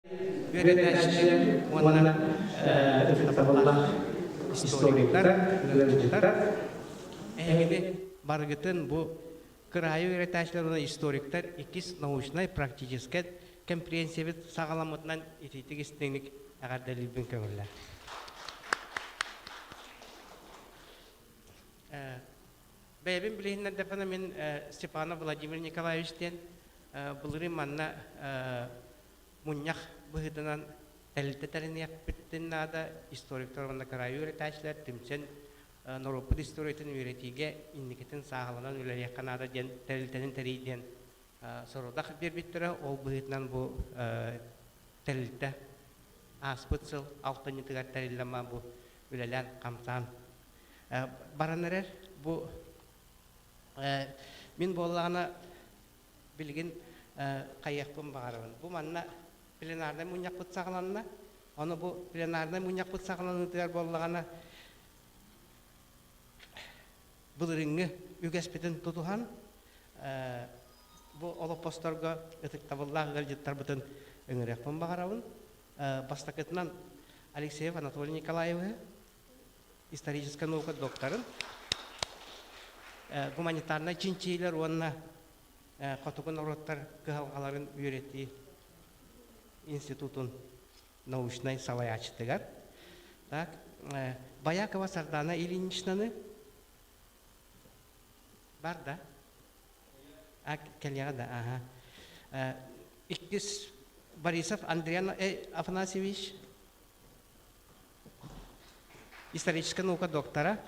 Öğretmenler ona tabanlar историктар, граждандар, әйгіде баргытын бұл крайы öğretmenler ona историктар икис научной практический компрехенсивит сағаламытынан етейтік істеңік ағардалылбін көңілі. Бәйбін білейіннен дәпіні мен Степанов Владимир Николаевичтен бұлыры манна мұннақ бұғыдынан тәлілті тәріне яқпеттен нада историктар онда крайы öğretmenler тімсен Норопыд историятын үйретиге инникетін сағалынан өлер яқанада ден тәлілтінің тәрейден сорудақ бербеттірі ол бұғытынан бұл тәлілті аспытсыл алтынетігер тәрелдама бұл өлелен қамсан. Баранырыр бұл мен болағына білген қайяқпын бағарымын. Бұл манна пленарда мұнияқ бұт сағаланына, оны бұл пленарда мұнияқ бұт сағаланытығар болағына бұл ріңі үгеспетін тұтуған бұл олопостарға ұтықтабыллағы ғалжеттар бұтын өңірекпін бағарауын. Бастақытынан Алексеев Анатолий Николаевы, историческая наука докторын, гуманитарный чинчейлер онына қатуғын ороттар қығалғаларын үйретті институтын научной салаячтығар. Баякова Сардана Ильиничнаны бар да? Кәлияға да, Иккис Борисов Андриан Афанасьевич, историческая наука доктора,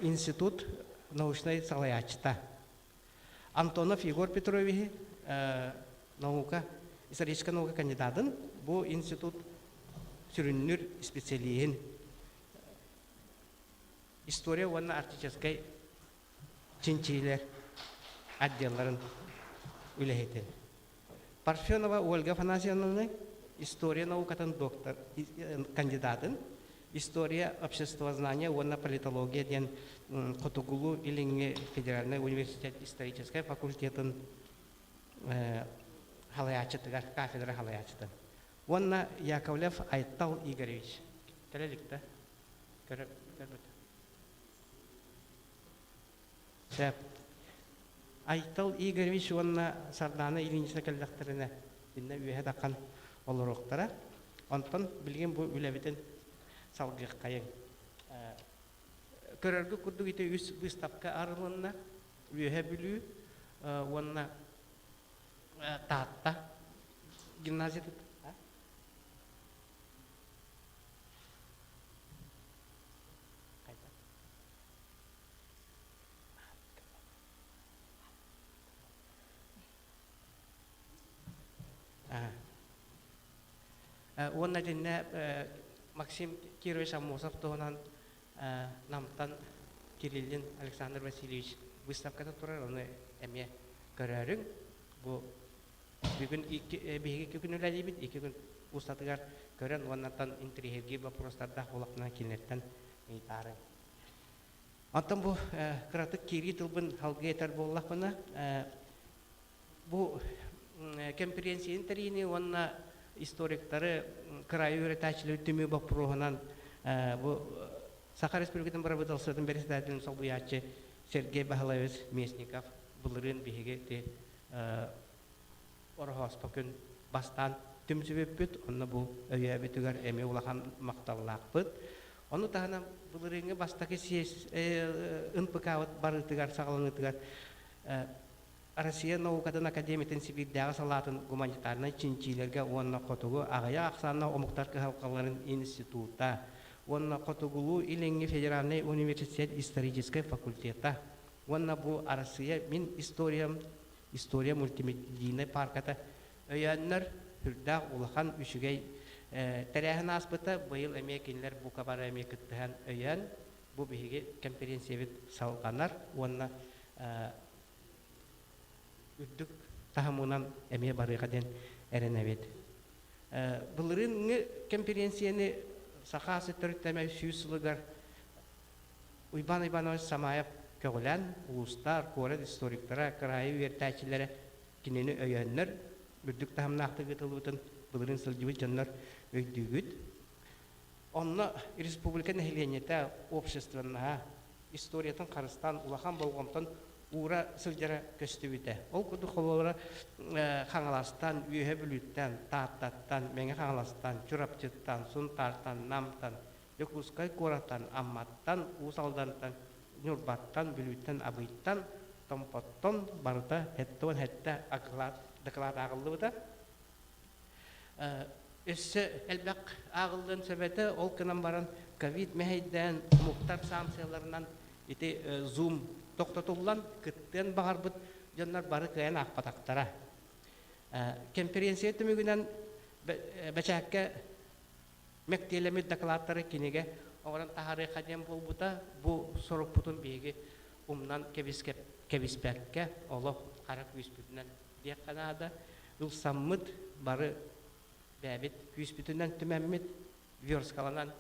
институт научной салаячта. Антонов Егор Петрович, наука, историческая наука кандидатын, бұл институт сүріннір специалиен. История онна артической чинчилер отделларын үләйтен. Парфенова Ольга Афанасьевна, история наукатын доктор, кандидатын, история обществознания, онна политология ден Котугулу или Федеральный университет исторической факультетін халаячытыгар, кафедра халаячытын. Онна Яковлев Айтал Игоревич. Кәлелікті? Айтал Игоревич онна Сардана Ильинична кәлдіқтеріне бінна үйе даққан олар оқтара. Онтан білген бұл үләбетін салғық қайын. Көрергі күрді үйті үс выставка арылынна үйе білу онна таатта гимназияды. Онна дінне Максим Кирович Амосов тоғынан намтан Кириллин Александр Васильевич выставкада тұрар, оны әме көрерің. Бұл бүгін бейгі күн өләлейбін, 2 күн ұстатығар көрен, оннаттан интригерге вопростарда олақынан келінеттен ейтарың. Антон бұл қыратық кері тұлбын халғы етер боллақпына. Бұл конференцияның тәрейіне онна историктары крайы öğretmenleri tümü bu programdan bu Sakar Respublika'dan beraber Sırtın Beres'ten Solbuyatçı Sergey Bahalayevich Mesnikov bunların bihige de orhos bakın bastan tüm sebepet onu bu öğretmenler eme ulakan maktallıqpıt onu tahana bunların bastaki ses ınpıkavat barıtıgar sağlanıtıgar Россия наукатын академиятын Сибирдегі салатын гуманитарный чинчилерге онна қотугу ағая ақсанна омықтарқы халқаларын института, онна қотугулу Иленги Федеральный университет исторической факультета. Онна бұл Россия мен история мультимедийный парката өйәннер хүрдәқ улахан үшігей тәрәхін аспыта бұйыл әмекенлер бұл кабар әмекеттіған өйән бұл бейге конференция салғанар онна үддік тахамунан әме барыға ден әрінәвет. Бұлырын конференцияны сақасы түрттәмәй сүйсілігір Уйбан Иванович Самаев көгілән, ұлыстар, көрет историктара, крайы үйертәчілері кенені өйәнлер, үрдік тахамнақты ғытылуытын Bulurun sılcıvı canlar öydüğüt. Onunla Respublika Nehliyeniyete обществонаha историядан Қарыстан, улахан болғамтан ура сылжара көстүбүтэ. Ол куду холора хаңаластан, үйе бүлүттен, тааттаттан, меңе хаңаластан, чурапчыттан, сунтартан, намтан, Якускай коратан, амматтан, усалдантан, нюрбаттан, бүлүттен, абыйттан, томпоттон барыта хеттон хетте доклад агылды. Өссө элбек агылдын себети ол кынан баран ковид мехейден муктар санкцияларынан ити зум токтотуллан кыттен багарбыт жаннар бары кыян акпатактара. Конференция түмүгүнөн бачакка мектелемит докладтары кинеге оран тарыха дем болбута бу соруппутун биги умнан кебиспекке олоп карак үспүтүнөн диек канада ул саммыт бары бәбит үспүтүнөн түмәммит верскаланан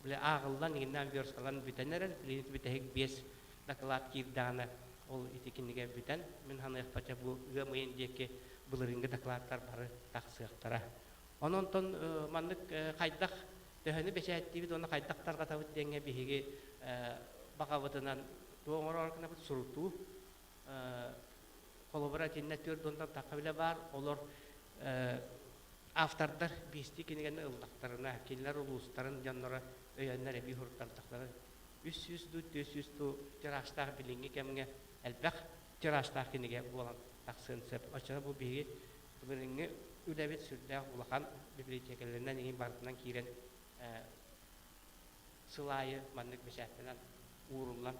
биле агылдан игинен верскалан бүтенерен клиник бүтек 5 доклад кирданы ол итикинге бүтен мен ханы пача бу гымын деке булырынга докладтар бары таксыктара. Ононтон мандык кайдак төһөнү бешәттибит оны кайдактарга табыт деңге биһиги багабытынан тоңороркына бут суруту коллаборативнетер дондан такабиле бар олар автордар бисти кинеген ылдактарына кинлер улустарын жаннара өйөннөр би хуртартактары 300 тираштар билинге кемге элбек тираштар кинеге болан таксын сеп ача бу биги билинге үлебит сүрдә улахан библиотекаларынан иң бартынан кирен сылайы мандык бешәттән уруллар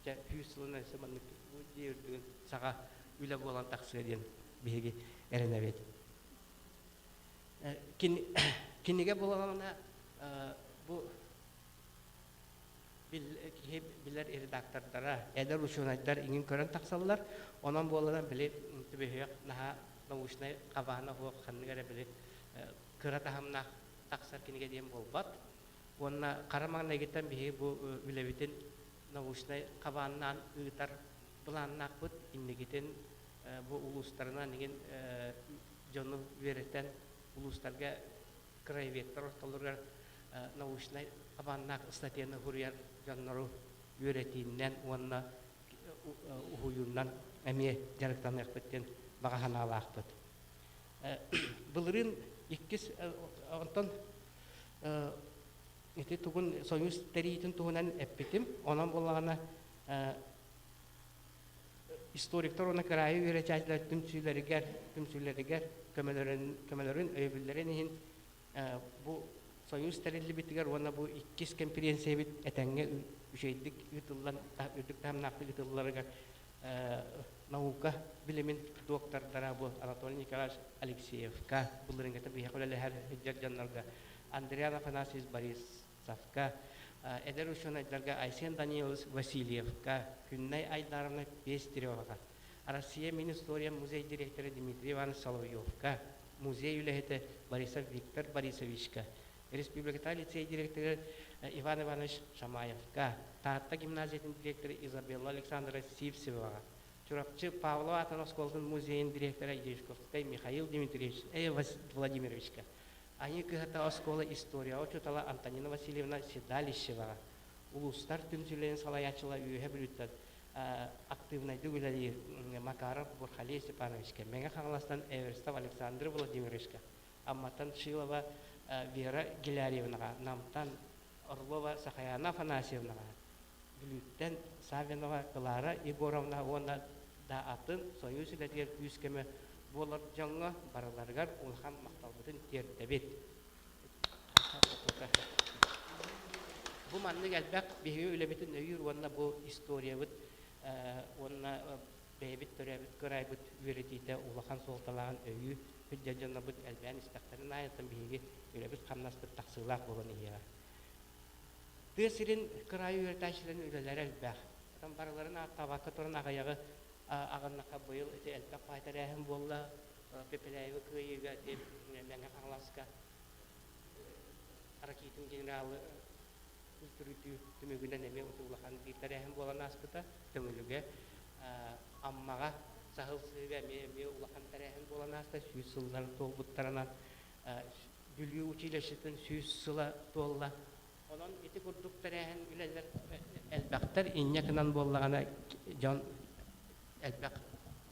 жа хүслүнә сымандык бу дирдүн сага үле болан таксыден биги эренебет. Кинеге болғанына бұл білер редактордара, әдер ученайдар еңін көрін тақсалылар, онан болғанын біле түбеге наға научнай қабағына хоқ қанығары біле кыра тахамна тақсар кинеге дейін болбат. Онына қарамағына егеттен біге бұл үлебетін научнай қабағынан ұйтар бұланын ақпыт, иннегетін бұл ұлыстарынан еген жоны вереттен улустарга краеветтер орталарга научный абаннак статьяны хурьяр жаннару үйретиннен онна уюннан эме жарыктан экпеттен багахана алакпыт. Былырын иккис онтон эти тугун союз теритин тугунан эппетим онан боллагана историктор оны крайы үйретчайлар түмсүйлеригер көмөлөрүн өйбүллерин бу союз терилли битигер оны бу иккис конференция бит этеңге үшейдик ытыллан үдүк тамнакты ытылларга наука билимин доктордара бу Анатолий Николаевич Алексеевка булырынгата бияхолеле хер жаннарга Андреа Афанасьевич Борисовка эдер ученыйларга Айсен Даниил Васильевка күннай айдарына Пестеревага Россия Министория музей директоры Дмитрий Иванович Соловьевка, музей үлехете Борисов Виктор Борисовичка, Республика лицей директоры Иван Иванович Шамаевка, Татта гимназиятын директоры Изабелла Александра Сивсева, Чурапчы Павлова Атаносковтын музейын директоры Ешковской Михаил Дмитриевич Владимировичка. Они кыхата оскола история очутала Антонина Васильевна Седалищева. Улустар түмсүлен салаячыла үйе бүлүттен активный дүгілі Макаров Бурхалий Степановичка, Мега Хангластан Эверстов Александр Владимировичка, Амматан Шилова Вера Гилярьевнаға, Намтан Орлова Сахаяна Афанасьевнаға, Бүліттен Савинова Клара Егоровна, онда да атын союз үләдер күйіскеме болар жаңға бараларғар ұлхан мақталбытын тердебет. Бұл манның әлбәк бейі үләбетін өйір, онна бұл история бұд, онна бейбіт төрәбіт көрәй бұд үйретейді ұлақан солталаған өйі, хүдден жаңна бұд әлбән істақтарын айытын бейгі үләбіт қамнас бұд тақсылақ болын ия. Түйесірін көрәй үйретайшыларын үләлері әлбәк. Барыларын табақы тұрын ағаяғы ағыннақа бұйыл өте әлбәк қайтар әхім болла, пепеләйі көйігі деп мәңі қаңласқа Аракейтін генералы үлтүрүтү түмөгүнөн эме утулахан биттер эхим болан аспыта төмөлүгө аммага сахылсыга эме улахан тарехин болан аста сүйсүллар толбуттарынан Gülü uçileşitin süs sıla dolla. Onun iti kurduk terehen güleler elbaktar inyakinan bollağına can elbak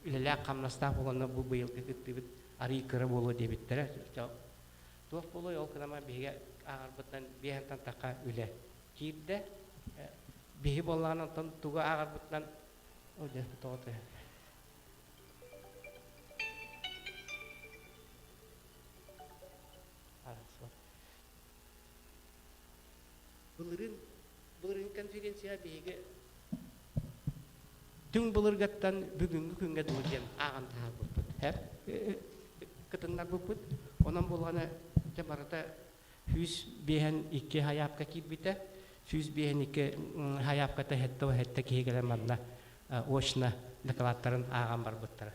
üleler kamnastak olanı bu bıyılgı gıttı arı kırı bolu debittere. Tuğ bolu yol kınama bihe ağırбытtan bihentan taka üle. Kirde bihi bollağına tuğa ağırбытtan o de doğdu. Bulurun konferensiya bihe tüm bulurgattan bugünkü günge dolugen ağan taha bulput. Hep kıtınlar bulput. Ondan bolğana jamarata 100 behen 2 hayapka kibite. 100 behen 2 hayapka ta hetta kihigele manna oşna deklaratların ağan barbuttara.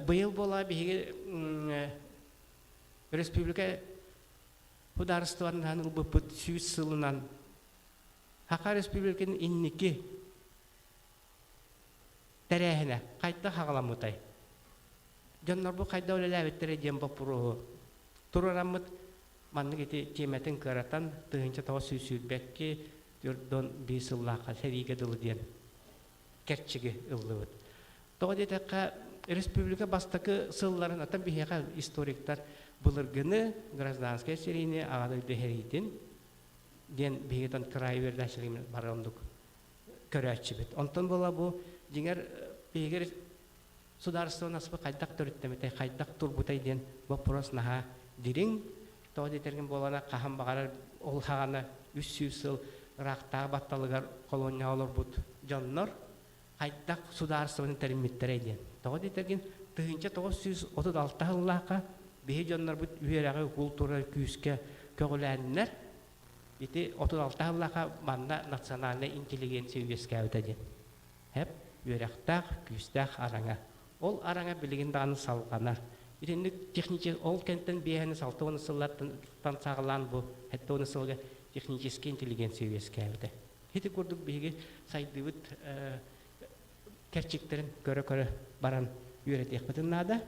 Быйыл bola bihe Respublika Hudarstvarından bulput 100 yılından Haka Respublika'nın inniki terehine kayıtta hağlamutay. Canlar bu kayda öyle levittere jemba puru. Turaramut manlık eti kemetin karatan tığınca tawa süsübekki don bisıllaka serige dolu diyen kerçigi ıllıvut. Tawa deteka Respublika bastaki sılların atan biheka historiktar bulurgını grazdanskaya serine ağadı deheritin diyen bihetan kırayı verdaşliğini baronduk körəçibit. Ondan bola bu dinger biheger sudarstı nasıl kaydak törüttemete kaydak turbutay diyen вопрос naha dirin tawa detergen bolana kaham bagarar ol hagana 300 yıl raqtağı battalıgar kolonya olur but canlar kaydak sudarstının termittere diyen. Tawa detergen tığınca 936 yıllaka bihe canlar but üyerağı kultura küske kögülänler iti 36 yıllaka manna nasyonalne inteligensiya üyeskäwite diyen. Hep üyerektak, küstak aranga. Ol aranga bilgin dağını salganar. İtinlik texniçe ol kentten biheni saltı onu sıllattan sağılan bu. Hatta onu sılga texniçeski inteligensiya üyeskäwite. Hiti kurduk bihegi saydıvıt kerçiklerin köre baran üyeretekmetin nada.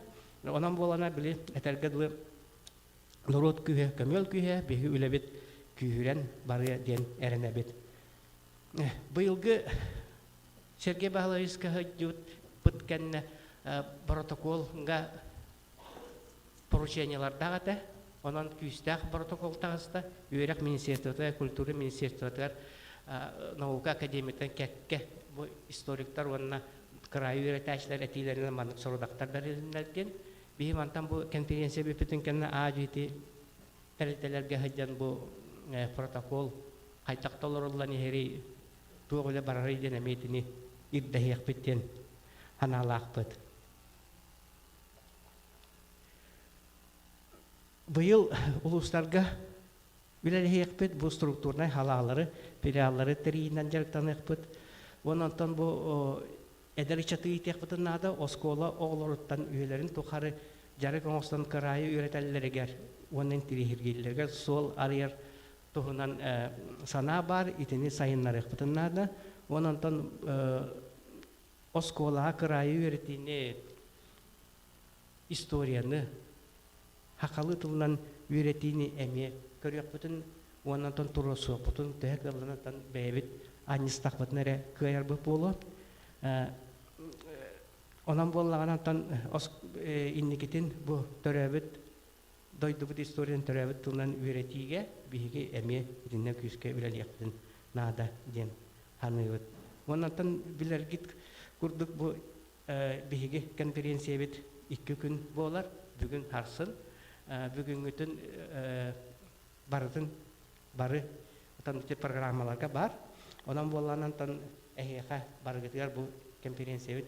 Ondan bolana bile etergedli Nurot kühe, kömöl kühe, bihi ülebit kühüren barıya diyen erenebit. Bıyılgı Sergey Bahlavskaya jut pıtkenne protokolga поручениялар дагата, онан күстәк протокол тагыста, Үйрәк министрлыгы, культура министрлыгы, наука академиясынан кәккә бу историктар онна край үйрәтәчләр әтиләренә манып сорудактар дәрелендәген. Бихи мантан бу конференция бепетен кенне аҗити тәрелтәләргә хаҗан бу протокол кайтакталырлан хери тугылы барары дигән мәйтини иддәһиек биттен аналакпыт. Быйыл улустарга биләләһиекпет бу структурнай халалары, филиаллары териннән жарыктаныппыт. Оннан бу эдеричаты итекпытын нада оскола оглоруттан үелерин тухары жарык оңостан кырайы үйрәтәлләргә, оннан тирихиргелләргә сол арыяр тухунан сана бар, итени сайыннарыкпытын нада. Оннан оскола кырайы үйрәтине историяны Hakalı tılından ürettiğini emiye körüyak bütün ondan turusu bütün teheklerden beyvit anıstak bütünere kıyar bu polo. Ondan bollağından indikitin bu törevit doydu bu historien törevit tılından ürettiğe bihige emiye dinle küske üreliyaktin nada diyen hanıyıt. Ondan bilir git kurduk bu bihige konferansiya bit 2 gün bolar bugün harsın. Bugün bütün barı programmalarga bar. Ondan bollanan tan eheka bargıtlar bu konferansiya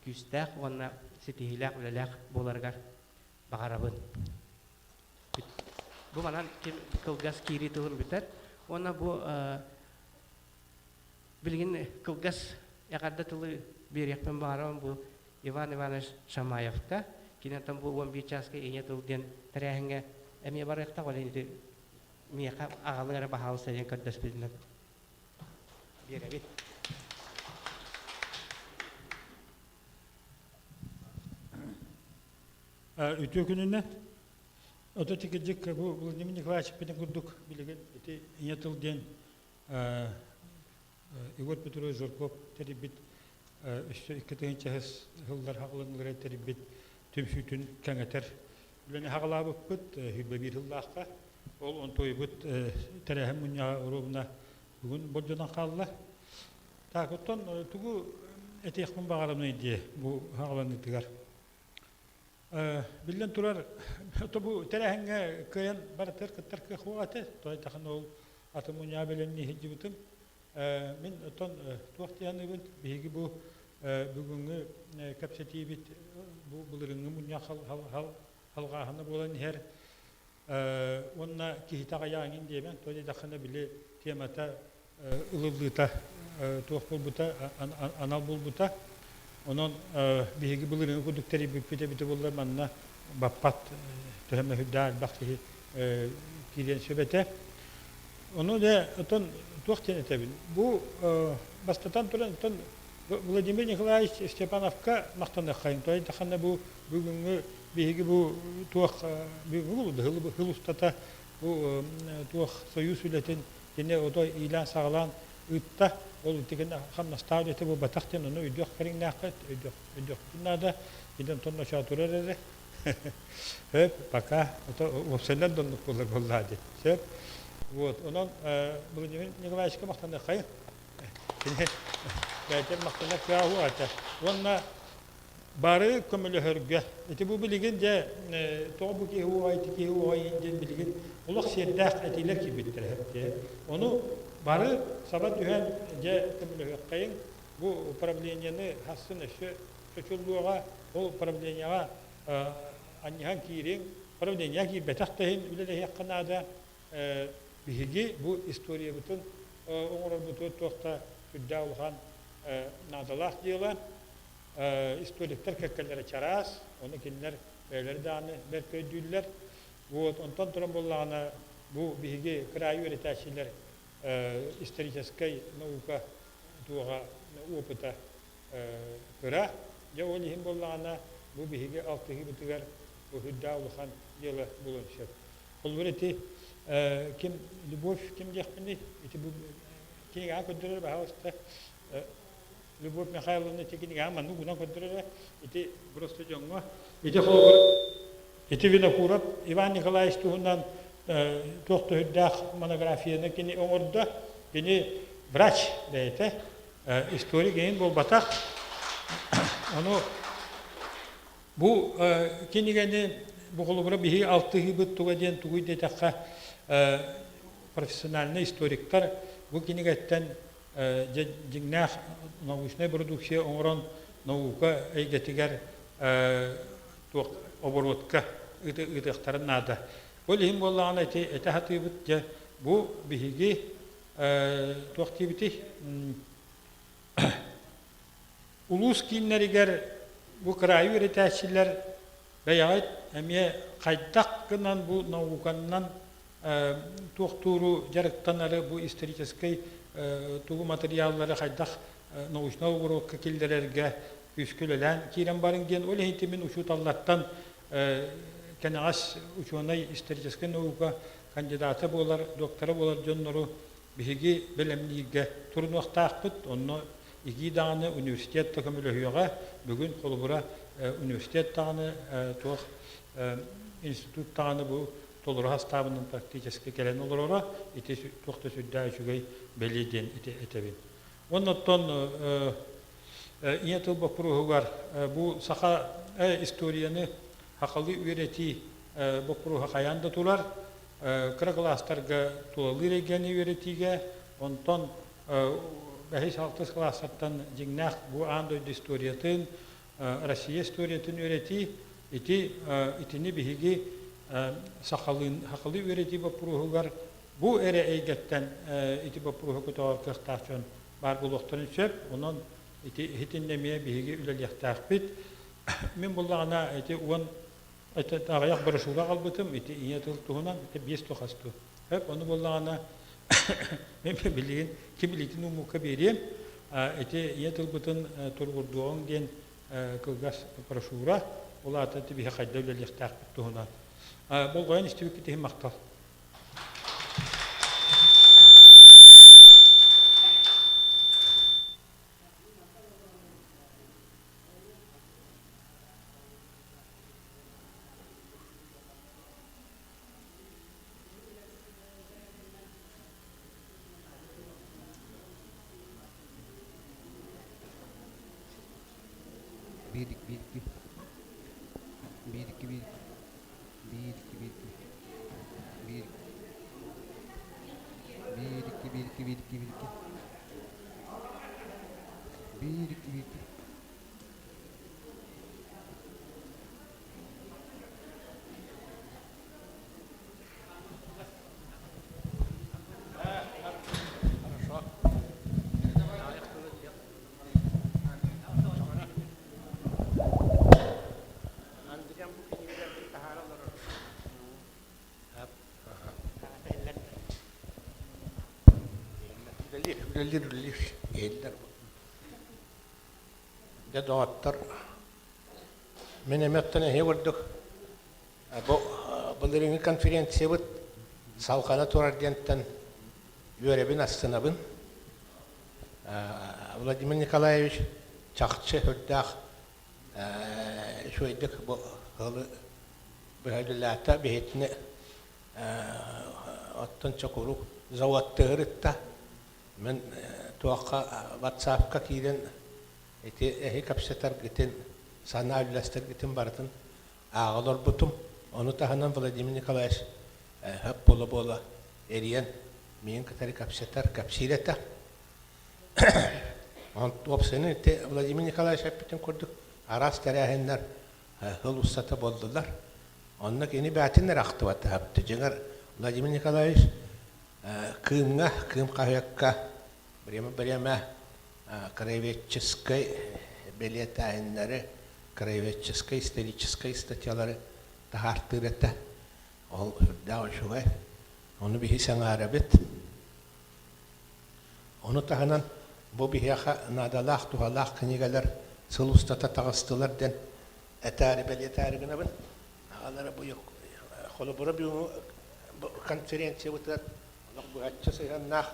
küstak ona sitihilak ulelak bolargar bagarabın. Bu manan kılgas kiri tuhun biter. Ona bu bilgin kılgas yakarda tılı bir yakın bagarabın bu Ivan Ivanoviç Shamayevka. Kinatan bu uang bicaske inya tu dian terehenge emi barak tak oleh itu miaka agal ngara bahal saja kerdas bilang biar abit. Ütü gününe Ото тикежик бу Владимир Николаевич пенен курдук билеген эти иятыл ден Игорь Петрович Жирков терибит өссө иккетен чахыс хылдар хагылынлар терибит түмсүтүн кеңетер. Билени хагалабык бит хибе бир хыллакка ол он тойбут терехем муня урубна бүгүн болжонан калла. Так оттон тугу этехмин багарымны ди бу хагаланы тигер. Билен турар тобу терехенге кыян бартер кытыркы хуаты той тахан ол атымуня беленни хижибитим. Мен оттон туактияны бит биги бу бүгүнгү капсетибит бу булырыңы муня халгаханы болан хер онна кихитага яңин демен той дахана биле темата ылылыта туак болбута анал болбута onun bihi bulurun kudukları bir bulurlar manna bapat tehme hüddar bakti kiren şöbete onu da ton tuhtene tabi bu bastatan turan ton Vladimir Nikolaevich Stepanovka maktanda kayın toy tahanna bu bugünkü bihi bu tuh bu hılustata bu tuh soyuz ületen yine o da ilan sağlan ütta ol tikene hamna stavlete bu batakten onu ödüyor kerin nakat ödüyor bunlarda giden tonla şaturere hep baka o senden donluk olur vallahi hep вот onun bugün Nikolaev'e maktanda kayın belki maktanda kâhu ata onunla barı kömülü hörgü eti bu bilgin de toğbu ki hu ayeti ki hu ayeti bilgin ulak siyeddak etiler ki bitir hep de onu barı sabat dühen de kömülü hörgüyün bu problemini hassın eşi çözülüğe o problemiye annihan kirin problemiye ki betahtayın ülele yakınada bihigi bu istoriye bütün oğrar bütün tohta hüddavulhan nadalah diyorlar историкler kekkelere çaras, onu kimler böyle dağını berköydüller. Bu ondan sonra bollağına bu bihigi kırayı öğreteşiler исторической наука туга опыта кыра. Ya olihim bollağına bu bihigi altığı bitiger bu hüddavulhan yılı bulunuşur. Olvereti kim Любовь kim yakını iti bu kini akıdırır bahasta Любовь Михайловна текинга ману гуна контроле ити просто жонго ити холгор ити винокуров Иван Николаевич тугунан тохто хүддах монографияны кини оңорда кини врач дейте историк ген болбатак аны бу кинигени бу холгора бихи 6 бит туга ден тугуй детакка профессиональный историктер бу кинигеттен жигнах научная продукция оңрон наука эйгетигер тук оборотка ытыктарын нада. Ол хим боллаган эте хатыбыт же бу бихиги туктибити улус киннеригер бу край үретәчиләр бәягат әмие кайдаккынан бу науканнан туктуру жарыктанары бу исторический тугу материаллары кайдак научный оборотка килдерерге үскүлелән кирен барын ген ол хитимен учуталлаттан кенагас ученый исторический наука кандидаты болар доктора болар жоннору биги белемниге турнуактакпыт онно иги даны университет төкөмөлөйөгө бүгүн колбура университет таны тох институт таны бу толору хастабынын практически келен олорора ити тохта сүддә үчүгөй белиден ити этебин оннотон иятыл бопругар бу саха историяны хакылы үйрәти бопруга каянда тулар кырыкластарга тулы регионы үйрәтиге онтон бәһис 6 класстан жиңнак бу андой историятын Россия историятын үйрәти итини биһиги сахалын хакылы үйрәти бопругар бу эре эйгеттен ити бопруга көтөр кыктачын бар булуктарын сөп онон ити хитиннемие биһиги үлелияктаакпит мен буллагана ити уон ити тагаяк биршуга калбытым ити иятыл туунан ити 5 тохасту хеп ону буллагана мен билген кимилитин умука берем ити иятыл бутун тургурдуон ден кылгас биршура улата тибиһи кайда үлелияктаакпит туунан Болғайын істеуі кетейін мақтал. Ülellir eller. Ya doğattar. Menemetten he vurduk. Bu birinci konferansiya bit salkana torardiyantan yörebin astınabın. Vladimir Nikolaevich çakçı hüddağ şöydik bu halı behedillata behetini attan çakuru zavattığırıtta men tuaqqa WhatsApp-ka kiiden ehi kapsetar giten sana üllestir giten barıtın ağılır butum onu tahanan Vladimir Nikolaevich hep bola eriyen meyin katari kapsetar kapsireta on opseni Vladimir Nikolaevich hep bütün kurduk aras terahenler hıl ustata boldular onnak eni batinler aktıvatı haptı jener Vladimir Nikolaevich kığım kahvekka Время краеведческой билетайнары, краеведческой исторической статьялары тахартыр это. Ол дау шугай. Onu bihi sangara bit. Onu tahanan bu bihiyaha nadalaq tuhalaq kinigalar sılustata tağıstılar den etari biletari gınabın. Ağalara bu yok. Kolu bura bir konferensiya butar. Allah bu hatçası yannak.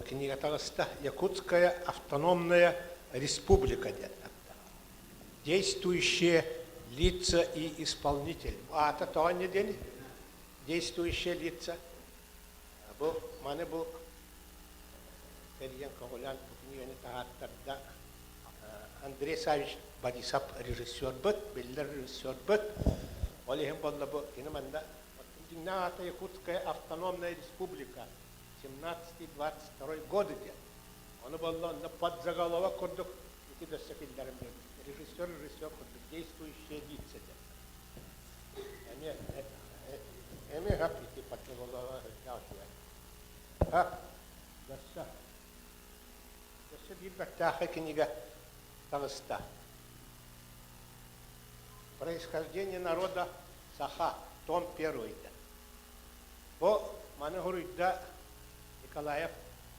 Книга Тагыста Якутская автономная республика. Действующие лица и исполнители. А это то не день. Действующие лица. Bu mane bu Перьян Ковалян книга Тагыста Андрей Савич Борисов режиссер бит, Беллер режиссер бит. Олехим болла bu кино манда. Динната Якутская автономная республика. 17-22 годы. Он был на подзаголовок курдук, и до секундарем режиссер курдук, действующие лица. Эми хапити подзаголовок дашуя. Даса дибаттаха книга Тагыста. Происхождение народа Саха, том 1. По манегуридда Николаев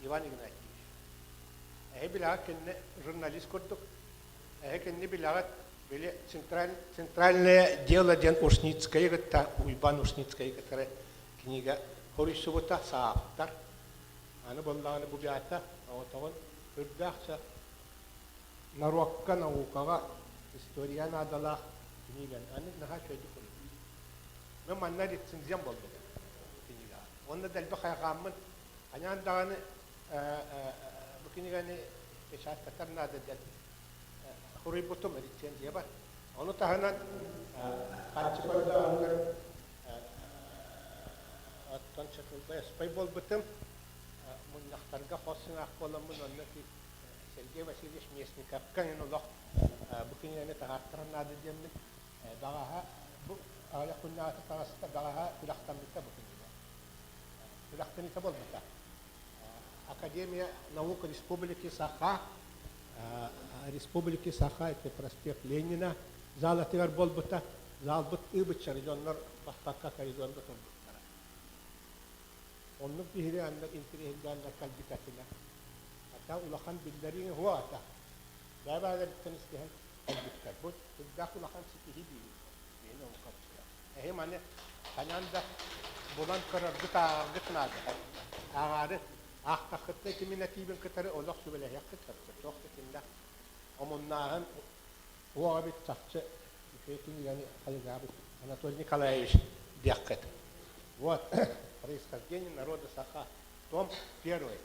Иван Игнатьевич. Билагат кенне журналист курдук. Кенне билагат биле центральное дело ден Ушницкая, гта Уйбан Ушницкая, которая книга Хорисовута сааптар. Аны боллаганы бу биата, отогон үрдахса наруакка наукага история надала книган. Аны наха шойду курдук. Мен манна рецензиям болду книга. Онда дәлбе хайгамын Анан даганы бу книганы эшат катарна дәл хурый бутум рецензия бар. Оны таханан канчы көрдө аңгыр аттан чакылбай спай бол бутум муннахтарга хосына акболамын онна ки Сергей Васильевич Местников канын улак бу книганы тахаттарна дәммен дагага бу ала кунна тараста дагага билахтан битә бу книга. Билахтан итә бол битә. Академия наук Республики Саха, это проспект Ленина, зал атыгар болбута, зал бут ыбыт коридорнор, бахтакка коридорнор болбуттара. Оннук бихири анна интерьерганна калбитатина. Ата улахан биллерин хуа ата. Баба да биттенистehen калбиткат. Бут иддак улахан ситихи бии. Мені он капчыра. Hem kananda bulan karardı tağırdı nadı. Ağarı ahtakıtta kimin etibin kıtarı olak sübele yakıtardı. Çok tekinde omunnağın o abi tahtçı üfetin yani Halil abi Anatoliy Nikolaevich дякет. Вот происхождение народа Саха. Том первый.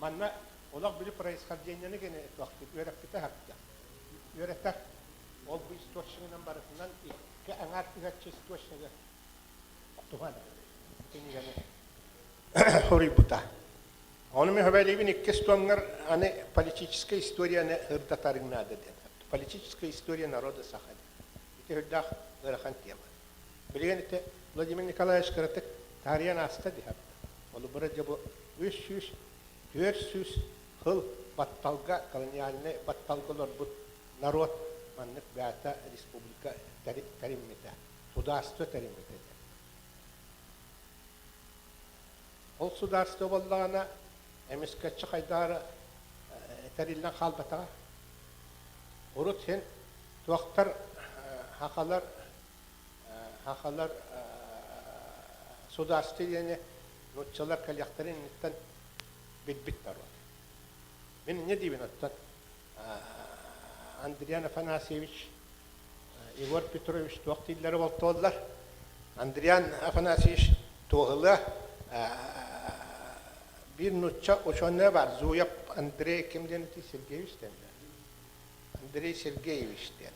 Манна олак били происхождение не гене вакыт öğretti hakta. Öğretti. Ол bu источнигинен барысынан ке аңар тигәче источниги. Туган. Кини гене хорибута. Он мы говорили не кестомгар, а не политическая история не хырдатарың надо ден. Политическая история народа Саха. Это хырдах гырахан тема. Билген ите Владимир Николаевич Каратек тарихын аста дихап. Олы бұры жабы 300-400 хыл батталға, колониальный батталғалар бұд народ маннық бәта республика тәримметі, сударство тәримметі. Ол сударство болдағына әмескетші қайдары тәрілден қалбатаға. Ұрыт сен туақтар хақалар сударствоение нутчалар каляхтарын неттен бит народ. Мен не дивен оттан Андриан Афанасьевич, Егор Петрович туақтилары болтоллар. Андриан Афанасьевич тоғылы bir nutça oşanne var. Zuyap Andrei kimden eti Sergeyevich denir. Андрей Сергеевич ден.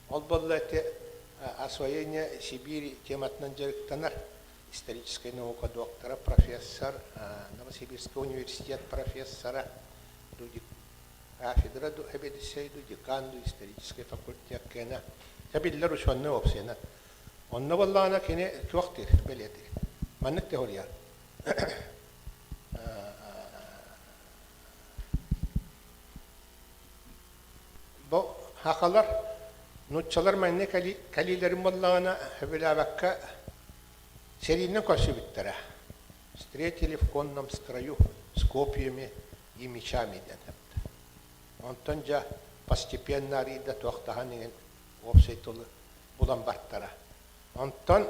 Ол болла освоение Сибири тематынан жарыктанар. Историческая наука доктора, профессор, Новосибирский университет профессора, кафедра обедисейду, деканду, исторический факультет кена. Табиллер ушанны опсена. Онна болла ана кене туактир белетир. Маннык теория. Bu hakalar nutçalar menne kalilerin bollağına hebela bakka серийно косибиттера. Встретили в конном строю с копьями и мечами. Онтон жа постепенно арида туақтаханеген опсейтулы булан баттара. Онтон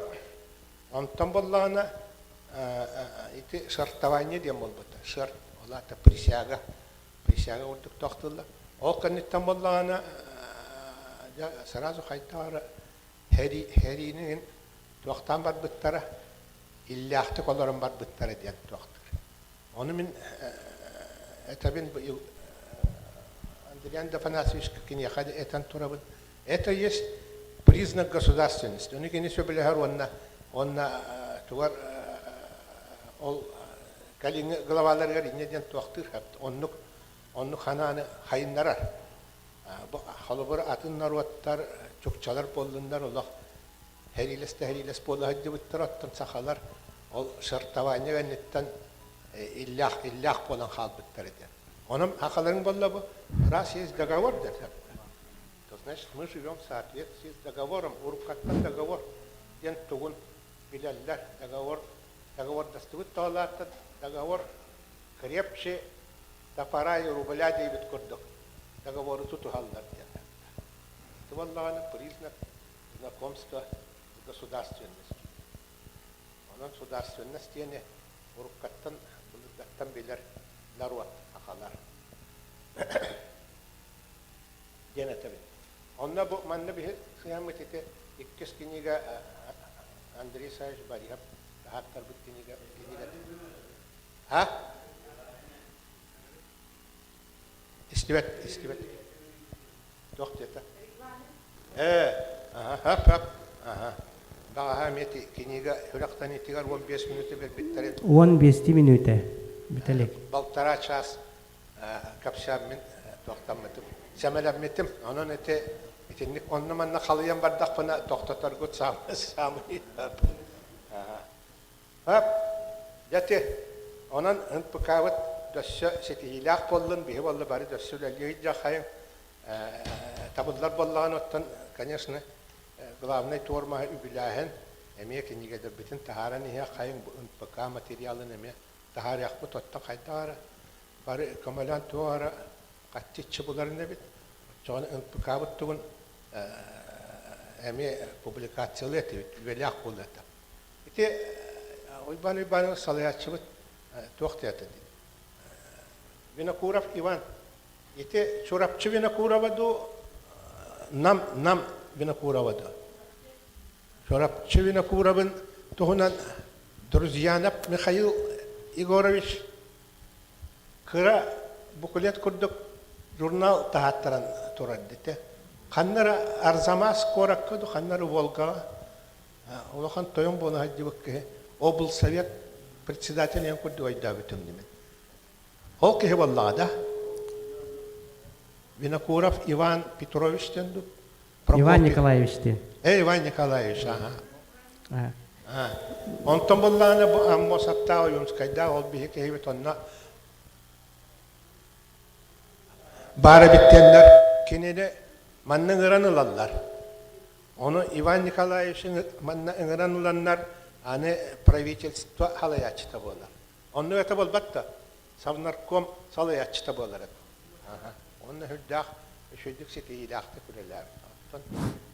боллағына ити шартование дем болбыта. Шарт олата присяга урдук тоқтылы. Ол канниттан боллағына сразу қайтағары хәринеген туақтан бар бұттара, иллияқты қоларын бар бұттара ден туақтыр. Оны мен этабин Андриан Афанасьевич Киньяхаде этан турабын. Это есть признак государственности. Он не все билегар, он тугар ол калин главалар инеден туақтыр. Onu xananı hayınlarar. Xalıbır atın narvattar, çokçalar bollunlar olaq. Heriles bolu hadi bittir attın saxalar. Ol şartavanya vennetten illah bolan xal bittir eder. Onun haqaların bolla bu. Раз есть договор, то значит мы живем в соответствии с договором. Урукаттан договор. Ден тугун билаллар договор достывыт тоолааттан договор крепче топора и рубля дейбит курдук. Договоры тут ухаллар. Это валлахана признак знакомства с государственностью. Onun государственности не уруккаттан булдаттан билер народ ахалар. Дена таби. Онна бу манна бихи сыямытыты иккес кинига Андрей Саевич барихап хаттар бит кинига. Ha? İstivet. Dokteta. Aha. Daha hamiyeti kiniga hülaktan itigar 15 minutu bir bittirin. 15 minutu bitelik. Baltara ças kapşam min doktanmadım. Semelenmedim. Onun etinlik onunla manna kalıyan bardak bana doktatar gut samuni. Hop. Yati. Onun hıntpıkavat dössü setihilak bollun bihi bollu bari dössülerliği hicakayın. Tabudlar bollağın ottan, конечно, главный торма übülahen, emeye kendigedir bütün taharan ihe kayın bu hıntpıka materyalın emeye tahar yakbı tottan kaydağara. Bari kamalan tuğara kaççı buların da bit. Çoğun hıntpıka buttuğun әме публикациялы етебет, үлелек бұл ета. Ете, ойбан салаятчыбыт тоқты еті дейді. Винокуров Иван. Ете, чорапчы Винокурова ду, нам Винокурова ду. Чорапчы Винокуровын тұғынан Друзьянов Михаил Егорович кыра букулет күрдік журнал тағаттаран тұрады дейді. Қаннары Арзамас қораққа ду, қаннары Волгаға. Олақан тойын болы хаджи бүкке облсовет председателен күрді ойда бүтім демен. Ол кеге боллаға да. Винокуров Иван Петровичтен ду. Иван Николаевичтен. Иван Николаевич, ага. Онтон боллағына бұл аммосаттағы юнскайда ол бігі кейбет онна бары біттендер кенеде манның ұран ұлалар. Оны Иван Николаевич'in манның ұран ұланлар аны правительство халаячыта болар. Оны өті болбатта Совнарком салаячыта болар. Оны хүддақ үшөйдік сетейдіақты күрелер.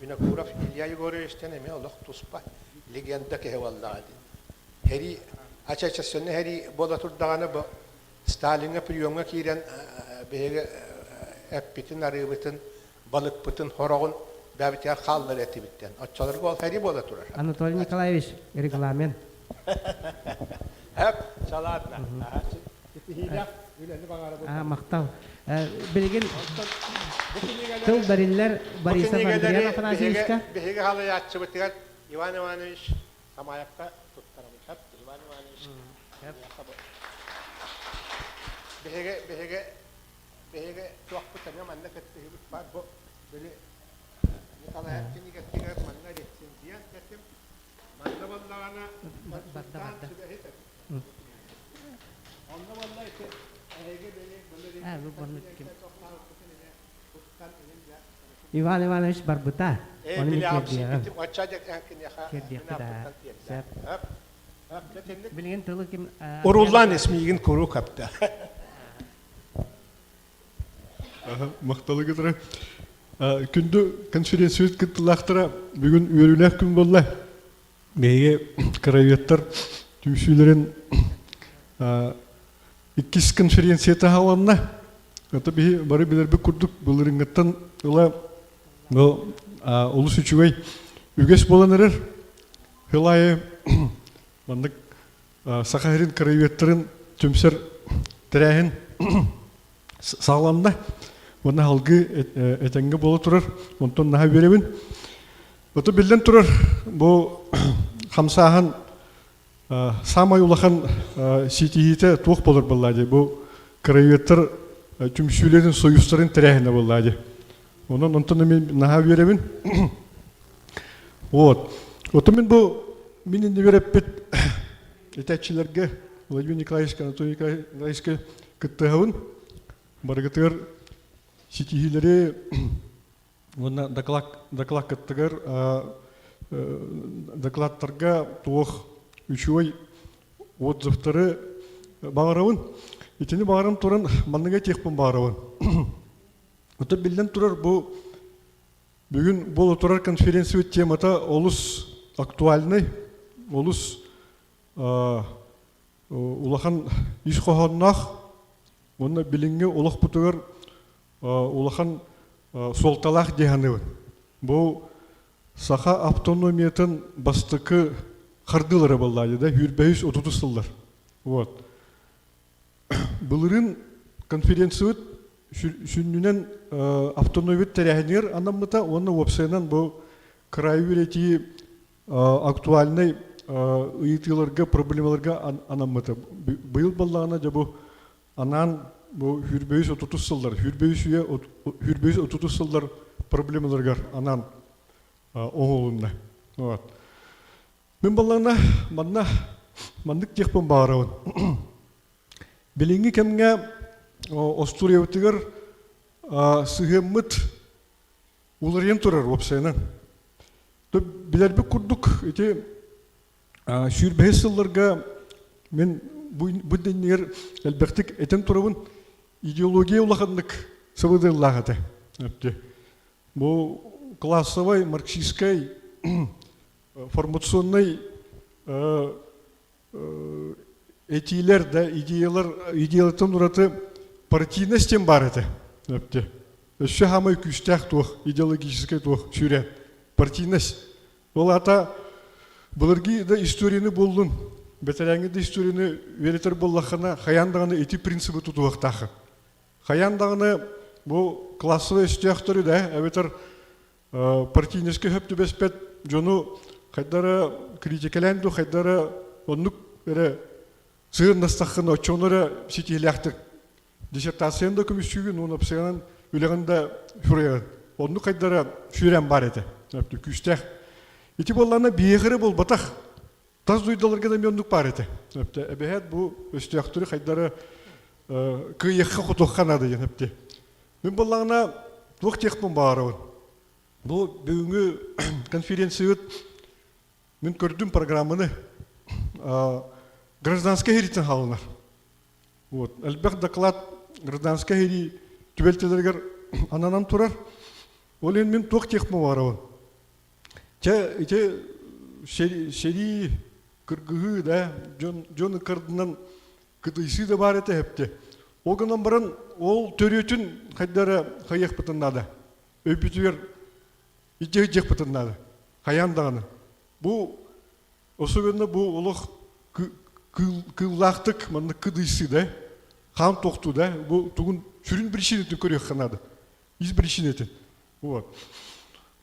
Винокуров Илья Егорович'тен еме олық тұспа легенда кеге валлады. Хери ачачасыны хери бола турдағаны бұл Сталинға приемға кейрен бейге әппетін арыбытын, балық бұтын хорағын бәбітер қалдар әті біттен. Отчаларға ол хери бола турар. Анатолий Николаевич, регламент. Әп, саладна. Мақтау. Білген тыл дариллер Борисов Андрея Афанасьевичка. Беге халы ятчы бітігер Иван Иванович самаяққа тұттарамыз. Әп, Иван Иванович. Беге туақ бұтаңа манна кәттігі бұт бар. Бұл білі Николай әттіні кәттігер манна ретсен диян кәттім. Манна болдағана Баттан сүбәхі кәттім. Онда болда ете әйге білі Иван Иванович Барбута. Уруллан исмиген көру капта. Мақталы кедірі. Күнді конференция өткіттілақтыра бүгін өріләк күн болла. Бейге қарайеттар түмсүйлерін иккис конференцията халанна. Это би бары билерби курдук булырыңгаттан ыла улус үчүгөй үгес боланырыр. Хылайы мандык сахарин карайветтерин түмсер тирәһин саламда. Оны халгы этеңге боло турар. Онтон наха беребин. Это билден турар. Бу хамсахан самай улахан ситихите туох болор боллади. Бу карайветтер түмсүйлерин союстарын тирәһине боллади. Онон онтон мен наха беребин. Вот. Ото мен бу минин береппет этәчиләргә Владимир Николаевич, Анатолий Николаевич кыттыгын баргытыр ситихилери оны доклад кыттыгыр докладтарга туох үчөй отзывтары багырын. Итини багырым туран манныга техпен багырын. Ото билден турар бу бүгүн боло турар конференция темата олус актуальный, олус улахан иш кохоннах, оны билинге улах бутугар улахан солталах деганы. Бу саха автономиятын бастыкы хардылары боллайды да, 130 сылдар. Вот. Былырын конференция сүннүнен автономият тәрәхінер анамыта, оны вебсайнан бұл край верети актуальный ыйтыларга, проблемаларга анамыта. Был боллағына да бұл анан бұл 130 сылдар, 130 сылдар проблемаларга анан оңолында. Вот. Мен боллағына мандык техпен бағырауын. Біліңгі кәмге Остуревтігер сығымыт уларен тұрар опсайынан. Білербі күрдік, сүйірбәй сылларға мен бұдденер әлбәқтік әтен тұрабын идеология ұлақындық сывыдылағады. Бұл классовой, марксистской, формационной этилер, да, идеялардан ураты партийностен бар еді. Өші хамай күштәк туық, идеологический туық сүрен. Партийность. Ол ата бұлырги да историяны болдың. Бәтәрәңі да историяны веретер боллақына хаяндағыны эти принципы тұтуақтақы. Хаяндағыны бұл классовый үстіяқтыры да, әветер партийнеске хөпті бәспәт жону қайдары критикалянду, қайдары оннық сығырнастақын очонары сетейліяқтық диссертацияны көміссүйін, оны псығынан өлігінде хүреген. Оннық қайдары сүрен бар еді, күштәк. Еті болғаны бейғірі бол батақ. Таз дойдаларға да мендік бар еді. Әбәйет бұл өстіяқтыры қайдары күйеққа құтуққан ады. Мен болғана тұқ текпін бағарауын. Бұл бүгінгі конференция мен көрдім программаны гражданская херитен халынар. Әлбәқ доклад гражданская хери түбелтелергер ананан тұрар. Ол ең мен тұқ текпін бағарауын. Шери кыргығы да, жоны кырдынан кытыйсы да бар еті әпті. Оғынан бұрын ол төретін қайдары қайық бұтыннады. Өйбітігер итек бұтыннады. Қаяндағыны. Бұл, осы күнді бұл олық кыллақтық мұнды кыдыйсы да, қан тоқты да, бұл тұғын сүрін біршін етін көрек қанады. Из біршін етін.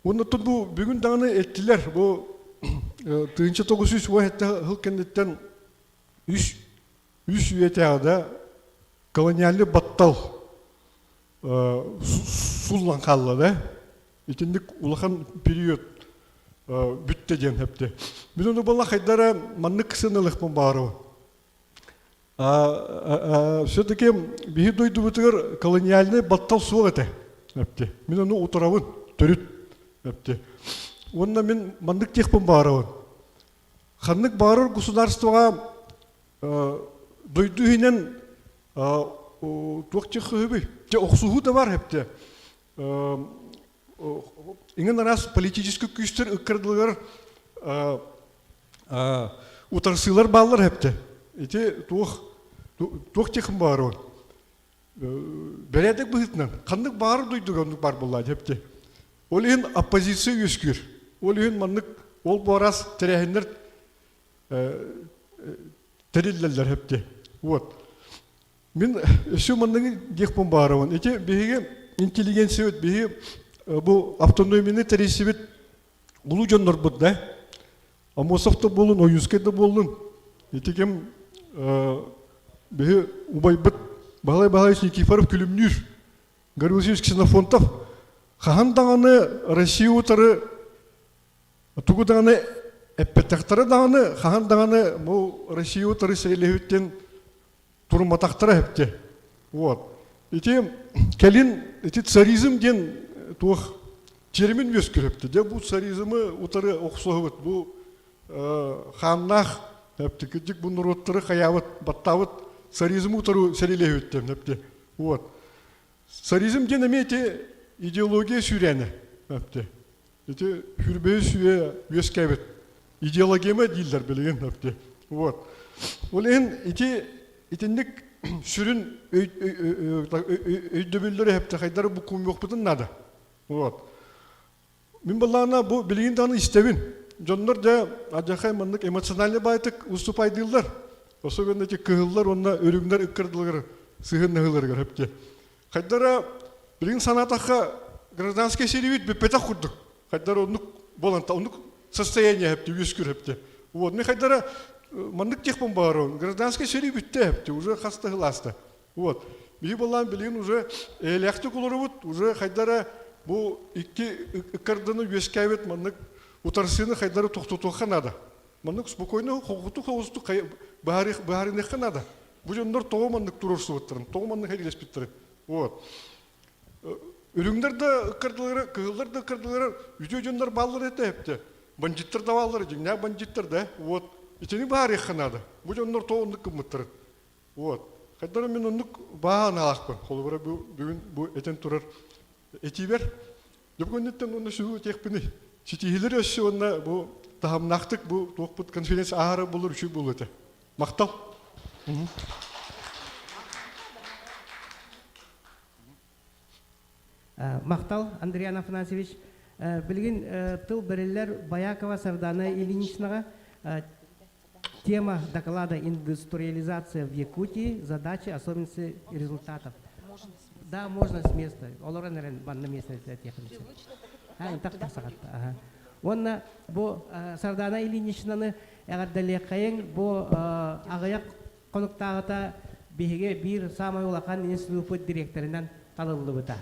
Оннан бұл бүгін дағыны әттілер. Бұл 1900 уақытта ғылкендеттен үш үйеті ағыда колониальный баттал суллан қалды да. Етіндік ұлақан период бүтті ден әпті. Мен оны болла қайдары манны кісінілікпен бағару. Все-таки бігі дойды бұтығыр колониальный баттал суық әті. Мен оны ұтырауын, түріт. Онна мен мандық текпен бағарауын. Қаннық бағарыр государствоға дойды үйінен туақ тек қөбі. Оқсуғы да бар әпті. Ingen раз политический күштер үккірділер ұтарсылар балылар әпті. Туақ текін бағарауын. Бәрәдік бұғытынан. Қаннық бағарыр дойдығы ондық бар болады әпті. Ол ең оппозиция өскір. Ол ең маңнық ол борас тәрәхіндер тәрелдерлер әпті. Мен өсі маңнығы декпен бағарауын. Әте бейге интеллигенция өт, бейге бұл автономияны тәресі бет ұлы жонлар бұд да. Амосовта болын, Ойынскайда болын. Әте кем бейге ұбай бұд, бағалай-бағалай Никифоров күлімнір. Горбачев Ксенофонтов Хахандағаны Россия ұтары, тұғыдағаны әппеттақтары дағаны, хахандағаны Россия ұтары сәйлеуіттен тұрматақтары әпте. Эти кәлін, царизм ден туық термин өскір әпте. Бұл царизмы ұтары оқсуғыт, бұл ханнақ әпте, күдік бұл нұроттары қаявыт, баттавыт, царизм ұтары сәйлеуіттен әпте. Царизм ден әмейте идеология сүйрәні. Эти хүрбе сүйе өскәбет. Идеологияма дейілдер білген. Ол ең етіндік сүрін өйдөбілдері әпті қайдары бұл көмі оқпытын нады. Мен балағына бұл білген дағыны істебін. Жонлар да адяқай маңдық эмоциональный байтық ұступайдылдар. Осы көндеті кығылдар, онына өрігіндер үккірділгір, сығынығылыргір әпте. Қайдары білген санатаққа гражданский серевит бепетақ құрдық. Қайдары онық боланта, онық состояние әпте, өскір әпте. Мен қайдары маңдық текпен бағарауын. Гражданский серевитте әпте, уже қасты ғыласты. Бейі болан білген уже әліяқты қолыры бұд, уже қайдары бұл екі үккірдіні өскәвет маңдық ұтарсыны қайдары тоқты-тоққан ады. Маңдық спокойны қоғызды бағарын еққан ады. Бұл жондар тоғы маңдық тұрырсы бұттырын, тоғы маңдық әрелес біттірін. Үріңдерді үккірділері, кығылдарды үккірділері, үйде жондар балылар еті әпті. Бандиттар да балылар, жеңне бандиттар да. Итені бағар еққанады. Бұл жондар тоғындық күміттірін. Қайдары мен ондық баған алақпын. Қолы бұра бүгін бұл әтен тұрар әтей бер. Жопгоннеттен оны сүйу текпіні. Сетихилер өссі онна бұл тағамнақтық бұл тоқпыт конференция ағары болыр үші бұл өте. Мақтал. Мақтал, Андрей Афанасьевич, білген тыл бірілер Баякова Сардана Ильиничнаға тема доклада «Индустриализация в Якутии. Задачи, особенности и результатов». Да, можно с места. Олора, наверное, на месте техницы. Так сағатта. Онна, бұл Сардана Ильиничнаны әғардалекайын, бұл ағаяқ қонықтағыта беге бір самай олақан институт директорынан талылы бұта.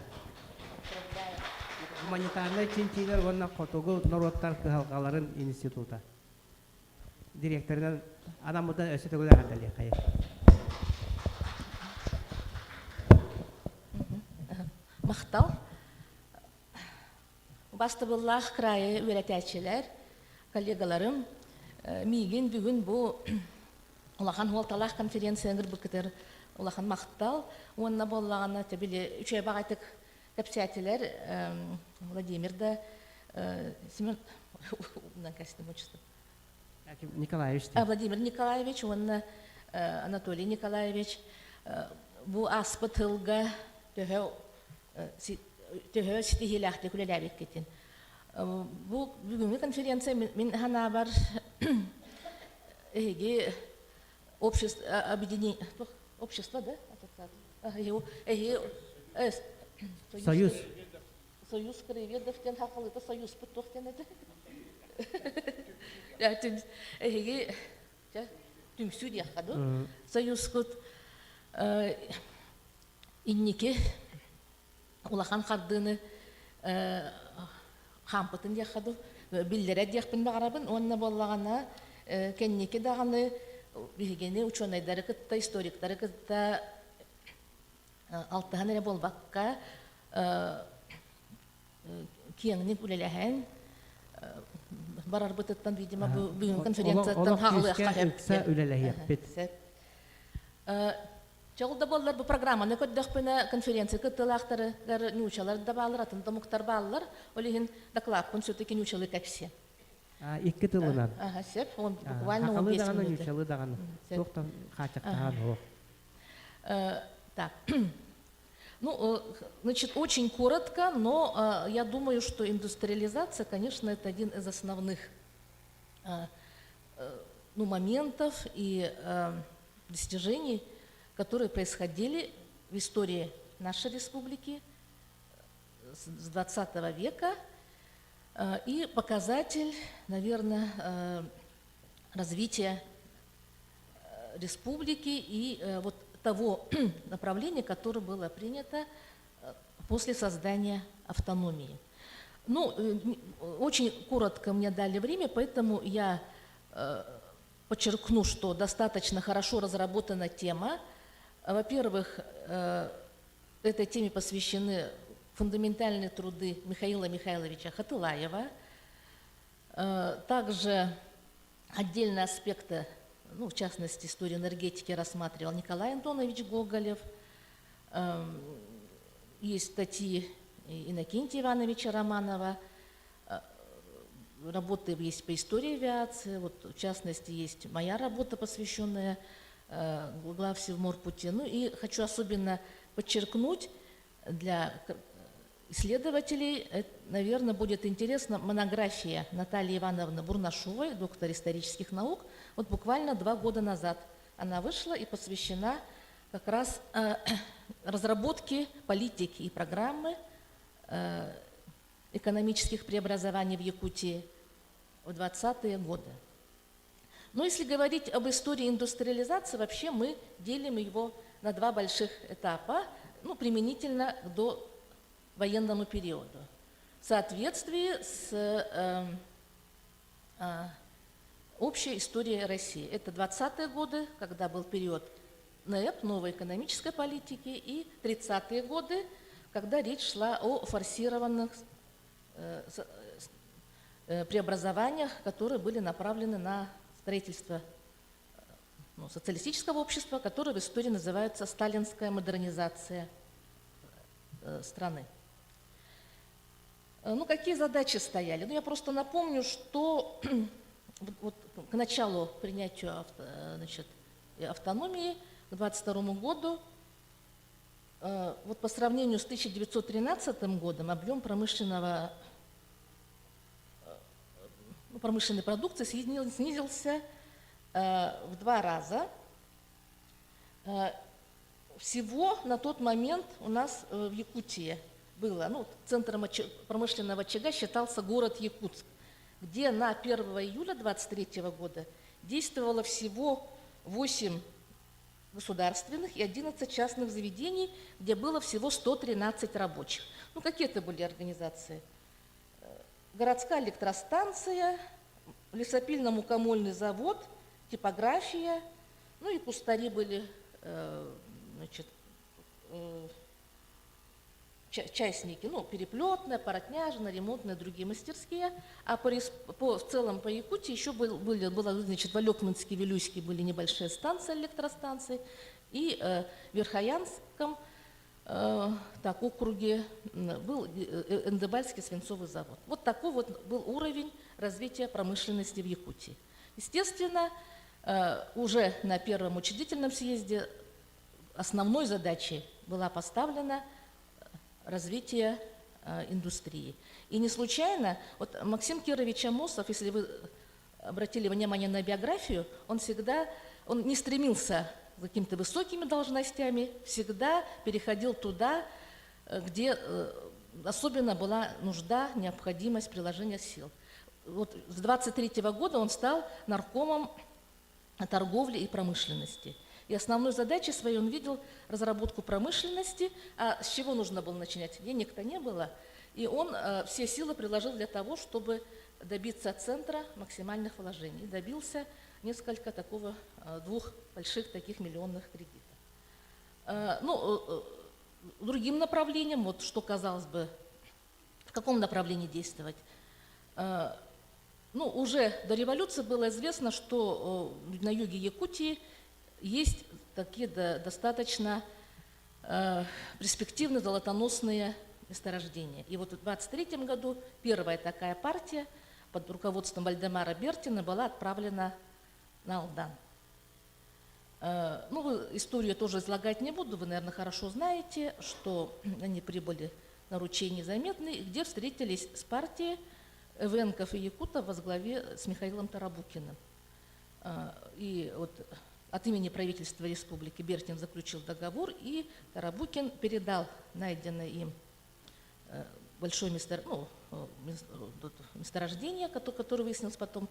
Гуманитарный чинчилер онна қотуғы народтар қығалғаларын института. Директорынан адамыдан өсетігілі әғардалекайын. Мақтал. Басты бұллақ крайы өретәтшілер, коллегаларым, мейген бүгін бұл Улахан Хуалталах конференцияңыр бүкітер Улахан Мақтал, онына боллағана тәбілі үшай бағайтық кәпсиятелер Владимирда Семен... Николаевич. Владимир Николаевич, онына Анатолий Николаевич, бұл аспы тылға төхі сетихиләқті күлеләбек кетін. Бұл бүгінгі конференция мен ғана бар общество, да? Союз. Союз краеведовтен хақылыты союз бұттоқтен еді. Түмсу дейқаду. Союз құт иннеке улахан қардыны қампытын дейқаду. Білдері дейқпін бағарабын. Онына болағана кәннеке дағаны бігені ученыйдары кітті, историктары кітті алтыған әрі болбаққа кеңінен үлеләхән барар бұтыттан, видимо, бүгін конференцияттан хағылы әққа Чағылда болылар бұл программаны көддіқпіні конференция кіттілақтары нючалар да балыр, атында мұқтар балылар, олеген докладпын сөтекі нючалы кәпсе. Екі тылынан. Сеп, он буквально 15 минут. Хақылы дағаны, нючалы дағаны. Соқтан қачақтаған оқ. Так. Ну, значит, очень коротко, но я думаю, что индустриализация, конечно, это один из основных моментов и достижений, которые происходили в истории нашей республики с 20 века, и показатель, наверное, развития республики и вот того направления, которое было принято после создания автономии. Ну, очень коротко мне дали время, поэтому я подчеркну, что достаточно хорошо разработана тема. Во-первых, этой теме посвящены фундаментальные труды Михаила Михайловича Хатылаева, также отдельные аспекты, ну, в частности, историю энергетики рассматривал Николай Антонович Гоголев, есть статьи Иннокентия Ивановича Романова, работы есть по истории авиации, вот, в частности, есть моя работа, посвященная главе Морпути. Ну и хочу особенно подчеркнуть для исследователей, наверное, будет интересна монография Натальи Ивановны Бурнашовой, доктор исторических наук. Вот буквально 2 года назад она вышла и посвящена как раз разработке политики и программы экономических преобразований в Якутии в 20-е годы. Но если говорить об истории индустриализации, вообще мы делим его на 2 больших этапа, ну, применительно к довоенному периоду. В соответствии с общей историей России. Это 20-е годы, когда был период НЭП, новой экономической политики, и 30-е годы, когда речь шла о форсированных преобразованиях, которые были направлены на строительство социалистического общества, которое в истории называется сталинская модернизация страны. Ну, какие задачи стояли? Ну, я просто напомню, что вот к началу принятию значит, автономии, к 22 году, вот по сравнению с 1913 годом объем промышленной продукции снизился в 2 раза. Всего на тот момент у нас в Якутии было, ну, центром промышленного очага считался город Якутск, где на 1 июля 23 года действовало всего 8 государственных и 11 частных заведений, где было всего 113 рабочих. Ну, какие это были организации? Городская электростанция, лесопильно-мукомольный завод, типография, ну и кустари были, значит, частники, ну, переплетная, паротняжная, ремонтная, другие мастерские. А в целом по Якутии еще было, значит, в Алекминске, Вилюйске были небольшие станции, электростанции, и в Верхоянском округе был Эндебальский свинцовый завод. Вот такой вот был уровень развития промышленности в Якутии. Естественно, уже на первом учредительном съезде основной задачей была поставлена развитие индустрии. И не случайно, вот Максим Кирович Амосов, если вы обратили внимание на биографию, он не стремился к какими-то высокими должностями, всегда переходил туда, где особенно была нужда, необходимость приложения сил. Вот с 23 года он стал наркомом торговли и промышленности. И основной задачей своей он видел разработку промышленности. А с чего нужно было начинать? Денег-то не было. И он все силы приложил для того, чтобы добиться от центра максимальных вложений. И добился несколько двух больших таких миллионных кредитов. Другим направлением, вот что казалось бы, в каком направлении действовать? Уже до революции было известно, что на юге Якутии есть такие достаточно перспективные золотоносные месторождения. И вот в 1923 году первая такая партия под руководством Вальдемара Бертина была отправлена на Алдан. Историю тоже излагать не буду, вы, наверное, хорошо знаете, что они прибыли на ручей Незаметный, где встретились с партией эвенков и якутов во главе с Михаилом Тарабукиным. И вот от имени правительства республики Бертин заключил договор, и Тарабукин передал найденное им большое месторождение, которое выяснилось потом,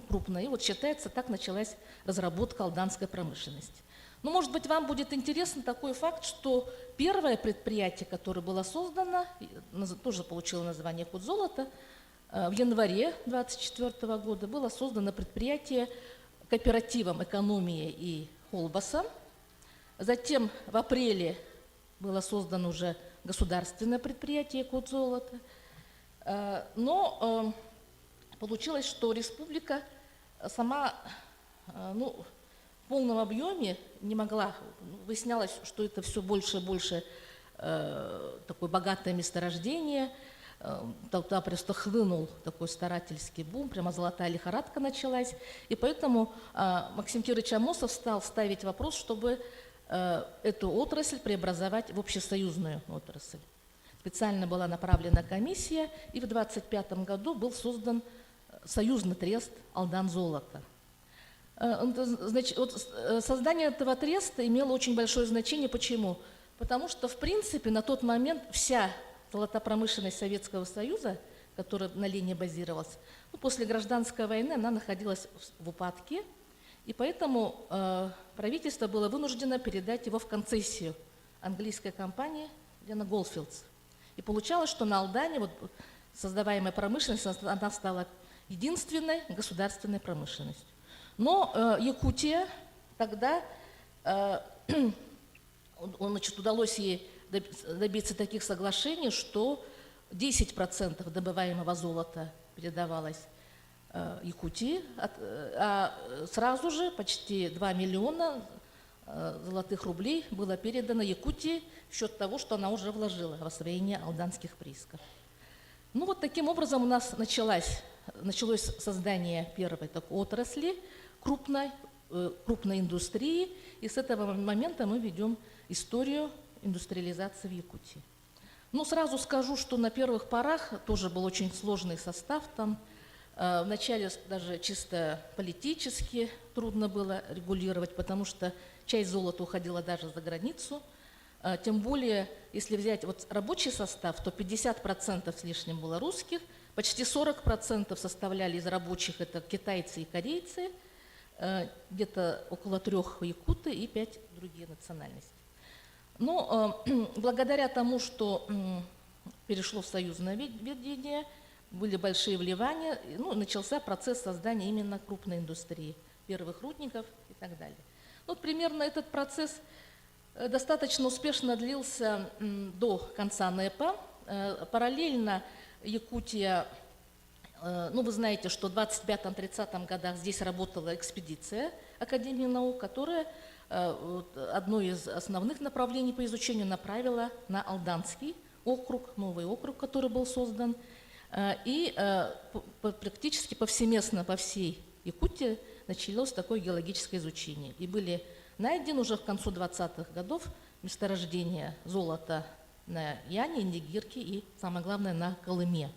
крупное. И вот считается, так началась разработка алданской промышленности. Но, может быть, вам будет интересен такой факт, что первое предприятие, которое было создано, тоже получило название «Худзолото», в январе 1924 года было создано предприятие кооперативом «Экономия» и «Холбаса». Затем в апреле было создано уже государственное предприятие «Худзолото». Но получилось, что республика сама в полном объеме не могла. Выяснялось, что это все больше и больше такое богатое месторождение. Туда просто хлынул такой старательский бум, прямо золотая лихорадка началась. И поэтому Максим Кирович Амосов стал ставить вопрос, чтобы эту отрасль преобразовать в общесоюзную отрасль. Специально была направлена комиссия, и в 1925 году был создан союзный трест «Алдан-золото». Создание этого треста имело очень большое значение. Почему? Потому что, в принципе, на тот момент вся золотопромышленность Советского Союза, которая на линии базировалась, после гражданской войны она находилась в упадке, и поэтому правительство было вынуждено передать его в концессию английской компании General Goldfields. И получалось, что на Алдане создаваемая промышленность, она стала единственной государственной промышленностью. Но Якутия тогда, удалось ей добиться таких соглашений, что 10% добываемого золота передавалось Якутии, а сразу же почти 2 миллиона золотых рублей было передано Якутии в счет того, что она уже вложила в освоение алданских приисков. Ну вот таким образом у нас началось создание первой такой отрасли, крупной индустрии, и с этого момента мы ведем историю индустриализации в Якутии. Ну, сразу скажу, что на первых порах тоже был очень сложный состав там. Вначале даже чисто политически трудно было регулировать, потому что часть золота уходила даже за границу. Тем более, если взять вот рабочий состав, то 50% с лишним было русских, почти 40% составляли из рабочих это китайцы и корейцы, где-то около 3 якуты и 5 другие национальности. Но благодаря тому, что перешло в союзное ведение, были большие вливания, ну, начался процесс создания именно крупной индустрии, первых рудников и так далее. Вот примерно этот процесс достаточно успешно длился до конца НЭПа. Параллельно Якутия, ну, вы знаете, что в 25-30 годах здесь работала экспедиция Академии наук, которая одно из основных направлений по изучению направила на Алданский округ, новый округ, который был создан. И практически повсеместно по всей Якутии началось такое геологическое изучение. И были найдены уже к концу 20-х годов месторождения золота на Яне, Индигирке и, самое главное, на Колыме.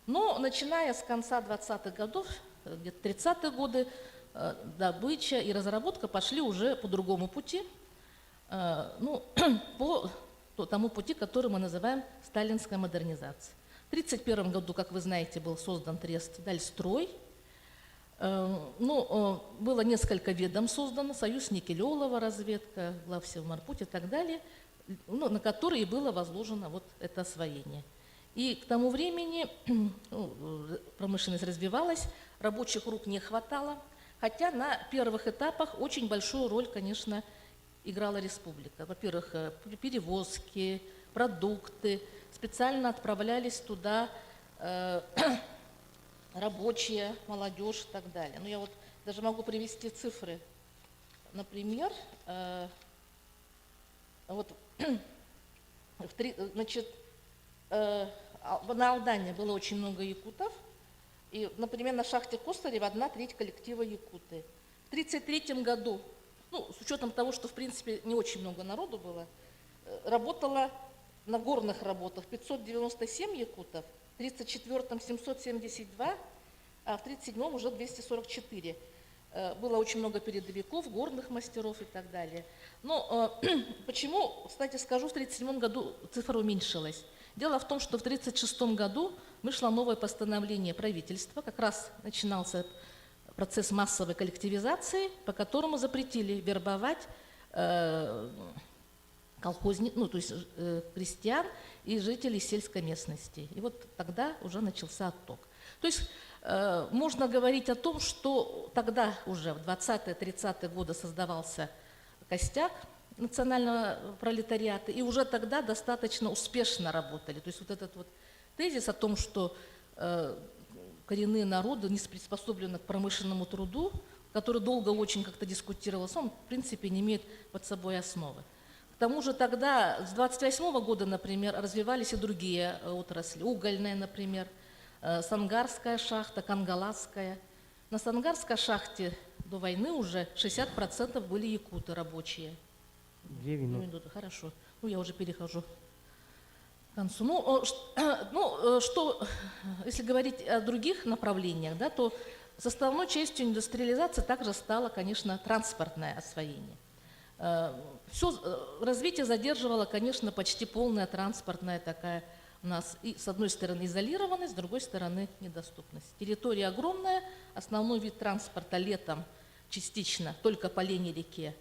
Но начиная с конца 20-х годов, где-то 30-е годы, добыча и разработка пошли уже по другому пути, ну, по тому пути, который мы называем сталинская модернизация. В 1931 году, как вы знаете, был создан трест «Дальстрой». Ну, было несколько ведомств создано, Союз Никелеолова, разведка, Главсевморпуть и так далее, ну, на которые и было возложено вот это освоение. И к тому времени промышленность развивалась, рабочих рук не хватало, хотя на первых этапах очень большую роль, конечно, играла республика. Во-первых, перевозки, продукты, специально отправлялись туда рабочие, молодежь и так далее. Ну, я вот даже могу привести цифры. Например, вот, значит, на Алдане было очень много якутов, и, например, на шахте Косарева 1/3 коллектива якуты. В 1933 году, ну, с учетом того, что, в принципе, не очень много народу было, работало на горных работах 597 якутов, в 1934-м 772, а в 1937-м уже 244. Было очень много передовиков, горных мастеров и так далее. Но почему, кстати, скажу, в 1937 году цифра уменьшилась. Дело в том, что в 1936 году вышло новое постановление правительства, как раз начинался процесс массовой коллективизации, по которому запретили вербовать колхозников, ну, то есть крестьян и жителей сельской местности. И вот тогда уже начался отток. То есть можно говорить о том, что тогда уже в 20-30-е годы создавался костяк национального пролетариата, и уже тогда достаточно успешно работали. То есть вот этот вот тезис о том, что коренные народы не приспособлены к промышленному труду, который долго очень как-то дискутировался, он, в принципе, не имеет под собой основы. К тому же тогда, с 1928 года, например, развивались и другие отрасли. Угольная, например, Сангарская шахта, Кангаласская. На Сангарской шахте до войны уже 60% были якуты рабочие. 2 минуты. Хорошо. Ну, я уже перехожу к концу. Если говорить о других направлениях, да, то составной частью индустриализации также стало, конечно, транспортное освоение. Все развитие задерживало, конечно, почти полная транспортная такая у нас, и с одной стороны изолированность, с другой стороны недоступность. Территория огромная, основной вид транспорта летом частично только по Лени-реке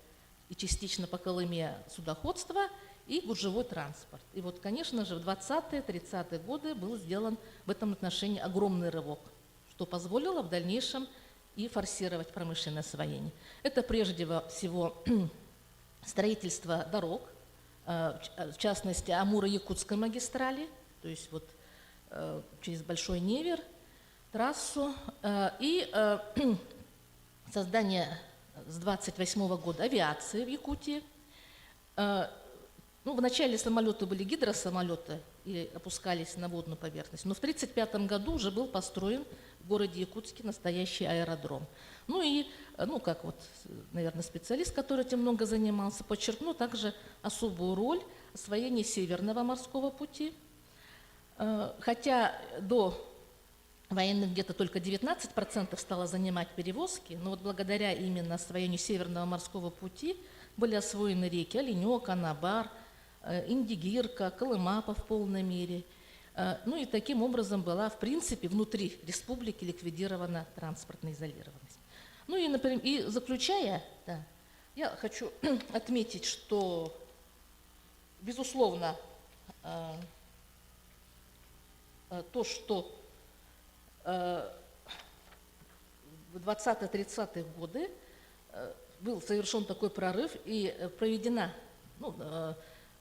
и частично по Колыме судоходство и гуржевой транспорт. И вот, конечно же, в 20-30-е годы был сделан в этом отношении огромный рывок, что позволило в дальнейшем и форсировать промышленное освоение. Это прежде всего строительство дорог, в частности, Амуро-Якутской магистрали, то есть вот через Большой Невер, трассу, и создание с 1928 года авиации в Якутии. Ну, вначале самолеты были гидросамолеты и опускались на водную поверхность, но в 1935 году уже был построен в городе Якутске настоящий аэродром. Ну и, ну как вот, наверное, специалист, который этим много занимался, подчеркнул также особую роль освоения Северного морского пути. Хотя до военных где-то только 19% стало занимать перевозки, но вот благодаря именно освоению Северного морского пути были освоены реки Оленек, Анабар, Индигирка, Колымапа в полной мере. Ну и таким образом была, в принципе, внутри республики ликвидирована транспортная изолированность. Ну и, например, и заключая, да, я хочу отметить, что, безусловно, то, что в 20-30-е годы был совершен такой прорыв и проведена, ну,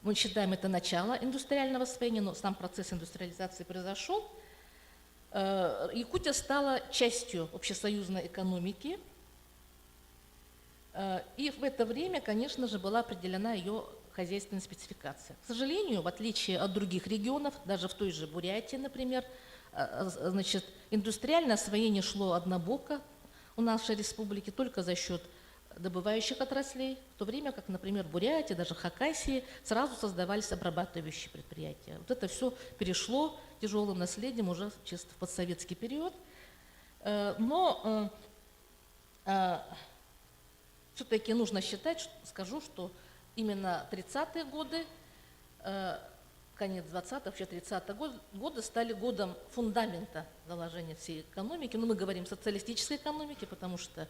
мы считаем это начало индустриального освоения, но сам процесс индустриализации произошел. Якутия стала частью общесоюзной экономики, и в это время, конечно же, была определена ее хозяйственная спецификация. К сожалению, в отличие от других регионов, даже в той же Бурятии, например, значит, индустриальное освоение шло однобоко у нашей республики только за счет добывающих отраслей, в то время как, например, в Бурятии, даже в Хакасии сразу создавались обрабатывающие предприятия. Вот это все перешло тяжелым наследием уже чисто в постсоветский период. Но все-таки нужно считать, скажу, что именно 30-е годы, конец 20-х, вообще 30-е годы стали годом фундамента заложения всей экономики. Ну, мы говорим социалистической экономики, потому что,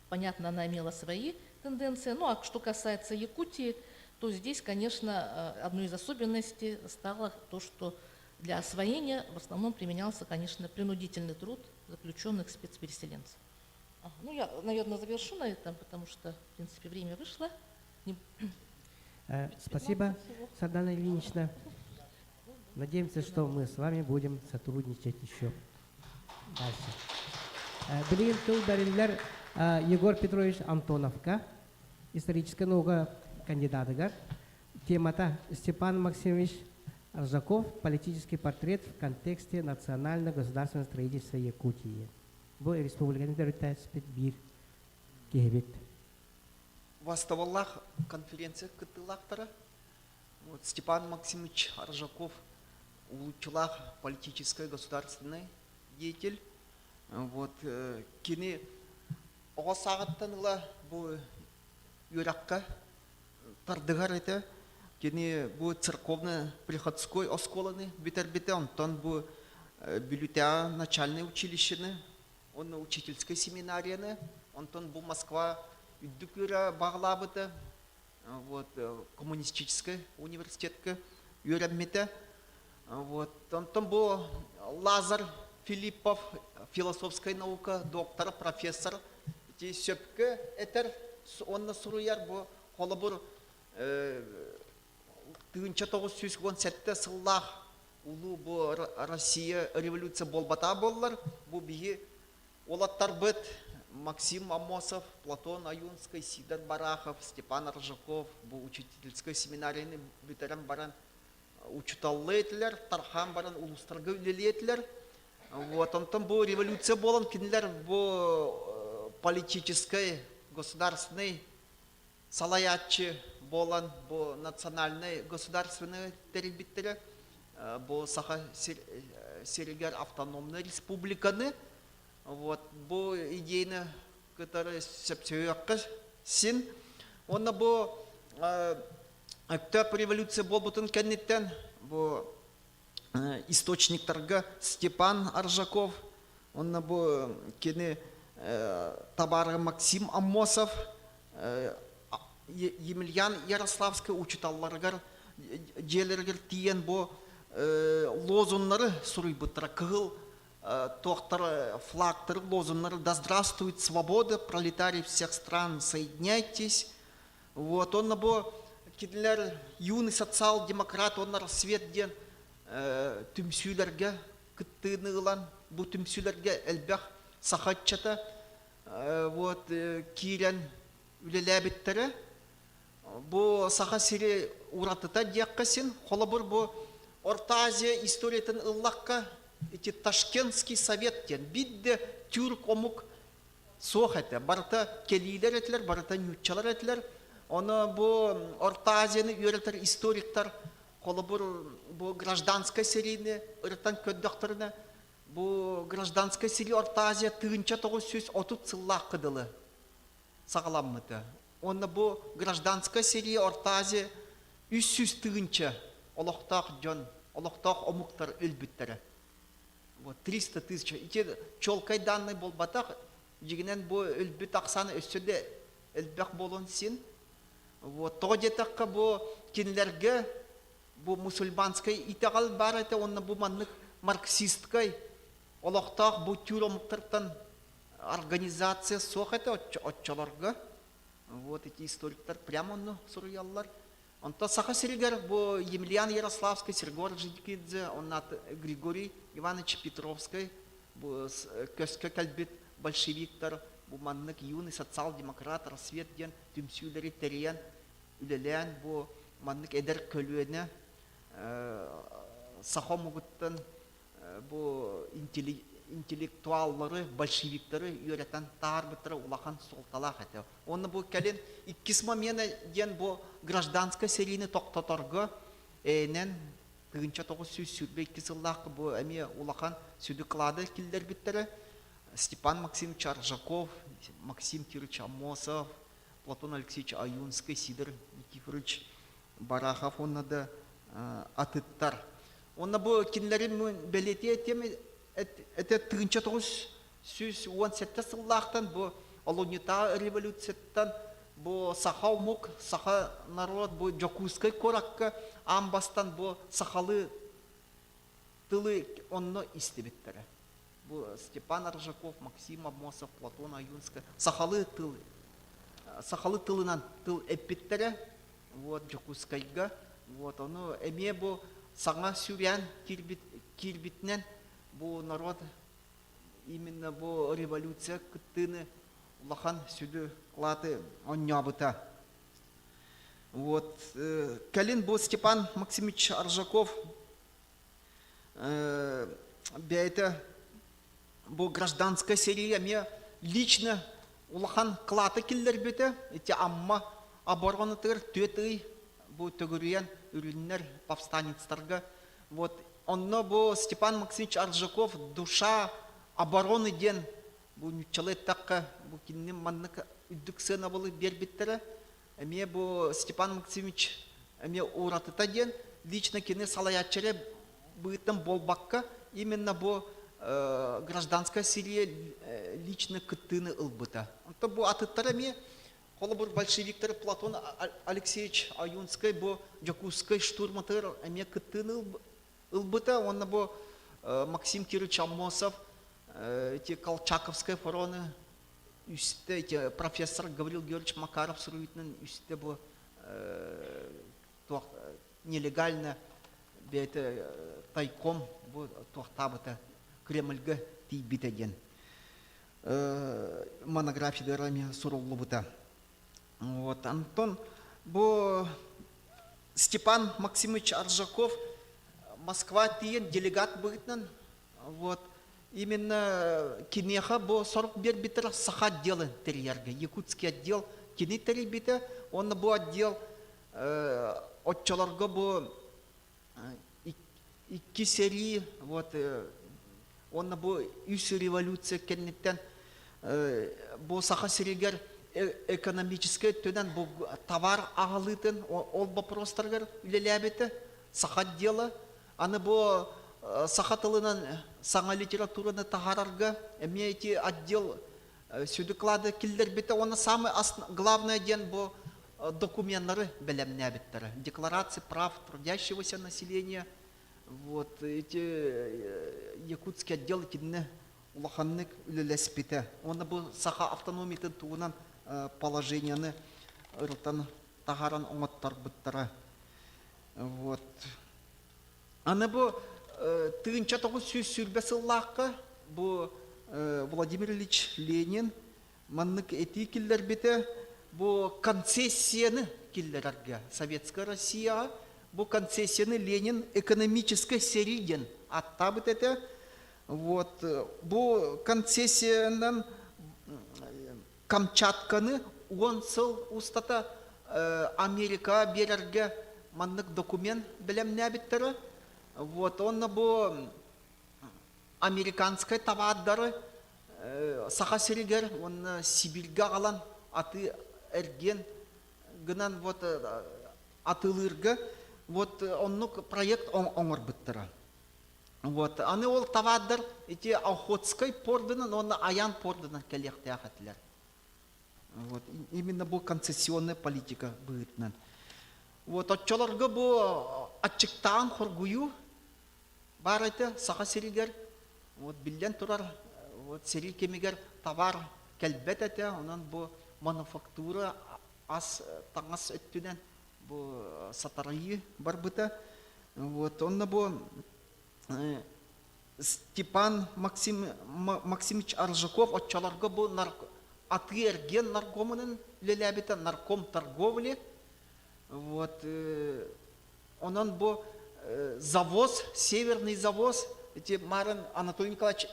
понятно, она имела свои тенденции. Ну, а что касается Якутии, то здесь, конечно, одной из особенностей стало то, что для освоения в основном применялся, конечно, принудительный труд заключенных спецпереселенцев. Ну, я, наверное, завершу на этом, потому что, в принципе, время вышло. Спасибо, Сардана Ильинична. Надеемся, что мы с вами будем сотрудничать еще дальше. Билин Тулдариллер Егор Петрович Антоновка, историческая наука кандидатыгар. Темата Степан Максимович Аржаков, политический портрет в контексте национально-государственного строительства Якутии. Бу республиканы дөрүттә спит бир кебит. Ваставаллах конференция кытылактара. Вот Степан Максимович Аржаков, улучшилах политический государственный деятель. Вот кини оғасағаттаныла бу юракка тардыгар это кини бу церковно-приходской осколаны битер-бите, онтон бу бюллетя начальное училищены, он учительской семинарияны, онтон бу Москва үддүкүрө баглабыты, вот коммунистический университетке үйренмете, вот онтон бу Лазар Филиппов, философская наука, доктор, профессор, те сөпке этер, онна суруяр бу холобур 1917 сыллах улу бу Россия революция болбата боллар, бу биги олаттар быт Максим Амосов, Платон Аюнский, Сидор Барахов, Степан Аржаков, бу учительской семинарияны битерем баран учуталлы этилер, Тархан баран улустарга үлели этилер. Вот он там был революция болан, кинилер бу политической, государственной салаятчы болан, бу национальной государственной теребиттере, бу Саха Серегер автономной республиканы. Вот бу идейно, который сепсюякка син, он бу актеп революция бол бутын кеннеттен, бу источник торга Степан Аржаков, он бу кене табары Максим Амосов, Емельян Ярославский учиталларгар желергер тиен бу лозуннары суруйбытра кыгыл тоқтар флагтар лозуннары: да здравствует свобода, пролетарии всех стран, соединяйтесь. Вот он бу кедлер юный социал-демократ, он рассвет ден түмсүйлерге кыттыныгылан, бу түмсүйлерге элбэх сахатчата вот кирен үлеләбиттері. бу саха сири уратыта дияккасин, холобур бу Орта Азия историятын ыллакка эти Ташкентский совет тен бидде тюрк омук сохете барта келилер этлер, барта нютчалар этлер. Оны бу Орта Азияны үйрөтер историктар холобур бу гражданская серийне ыртан көддөктөрүнө бу гражданская серий Орта Азия тыгынча 930 сыллак кыдылы сагаламмыты. Оны бу гражданская серия Орта Азия 300 тыгынча олохтак жон, олохтак омуктар өлбүттөрү. Вот 300 тысяч. Ити чолкай данный болбатак, жигинен бу өлбүт аксаны өссөдө элбек болон син. Вот тодетакка бу кинлерге бу мусульманской итагал бар эте, онна бу маннык марксисткай олохтак бу тюромуктартан организация сохете отчаларга. Вот эти историктар прямо онну суруяллар. Онта саха сиригер бу Емельян Ярославский, Сергор Жидкидзе, оннат Григорий Иванович Петровский, бу көскө калбит большевиктар, бу маннык юный социал-демократ, рассвет ден, түмсүлери териян, үлелен, бу маннык эдер көлүөнө, саха мугуттан, бу интеллектуаллары, большевиктары үйрөтен тарбыттары улахан солталақ әті. Оны бұл кәлен 2 момена ден бұл гражданская серийні тоқтаторғы әйнен тығынша 900 сүрбе 2 сыллақы бұл әме улахан сүді қылады келдер біттері. Степан Максимович Аржаков, Максим Кирич Амосов, Платон Алексеевич Аюнский, Сидор Никифорович Барахов, оны да атыттар. Оны бұл кенлерін бәлеті әтемі это 1917 сыллақтан бұл Олонита революцияттан бұл саха умук, саха народ бұл Жокускай коракка амбастан бұл сахалы тылы онны истебеттері. Бұл Степан Аржаков, Максим Амосов, Платон Аюнский сахалы тылынан тыл эппеттері вот Жокускайга. Вот оны әме бұл саңа сүрян кирбитнен бу народ именно бу революция кыттыны улахан сүдү латы оннябыта. Вот калин бу Степан Максимович Аржаков бейте бу гражданская серия мне лично улахан клаты киллер бете эти амма обороны-тыр төтый бу төгүрүян үрүннер повстанецтарга. Вот онно бу Степан Максимович Аржаков душа обороны ден бу нючалеттакка бу киннин маннык үддүк сына болы бербиттері. Эме бу Степан Максимович эме уратыта ден лично кине салаячере быйтын болбакка именно бу гражданская серия лично кыттыны ылбыта. Онто бу атыттар эме холобур большевиктер Платон Алексеевич Аюнский бу Жокускай штурматыр эме кыттыны ылбыта. Онна бу Максим Кирич Амосов, эти Колчаковская фороны, эти профессор Гаврил Георгиевич Макаров суруитнен үсте бу нелегально бейте тайком бу туахтабыта Кремльга тийбитеден монографияларами суруллубыта. Вот Антон бу Степан Максимович Аржаков Москва тиен делегат бытнан. Вот именно кинеха бу 41 битер саха отделы терьерге, якутский отдел кини терибите, он бу отдел отчаларга бу 2 серии, вот он бу үсі революция кеннеттен бу саха серигер экономический төден бу товар ағалытын ол вопростаргар үлеләбеті саха отделы. Аны бу саха тылынан саңа литератураны тахарарга эме эти отдел сүдүклады килдер бите. Оны самый главное ден бу документтары белемне биттер. Декларации прав трудящегося населения. Вот эти якутский отдел кинне улаханнык үлелеспите. Оны бу саха автономиятын туунан положенияны ыртан тахаран оңоттар биттер. Вот аны бу тыгынча 900 сүрбе сыллакка бу Владимир Ильич Ленин маннык эти киллер бите бу концессияны киллерерге Советская Россия бу концессияны Ленин экономической середин аттабыт это. Вот бу концессиядан Камчатканы 10 сыл устата Америка берерге маннык документ белем нәбиттері. Вот онна бу американская товардары саха серегер, он Сибирьге қалан аты эрген гынан вот атылырга вот оннук проект оңор биттера. Вот аны ол товардар эти Охотской пордынан, он Аян пордынан келехте ахатлар. Вот именно бу концессионная политика бытнан. Вот отчолорга бу ачыктан хоргую бар это саха серегер. Вот билден турар вот серил кемигер товар келбет это, онан бу мануфактура ас таңас өттүнен бу сатарайы бар быта. Вот онна бу Степан Максимович Аржаков отчаларга бу аты эрген наркомынын лелебите нарком торговли. Вот онан бу завоз, северный завоз, эти Марин Анатолий Николаевич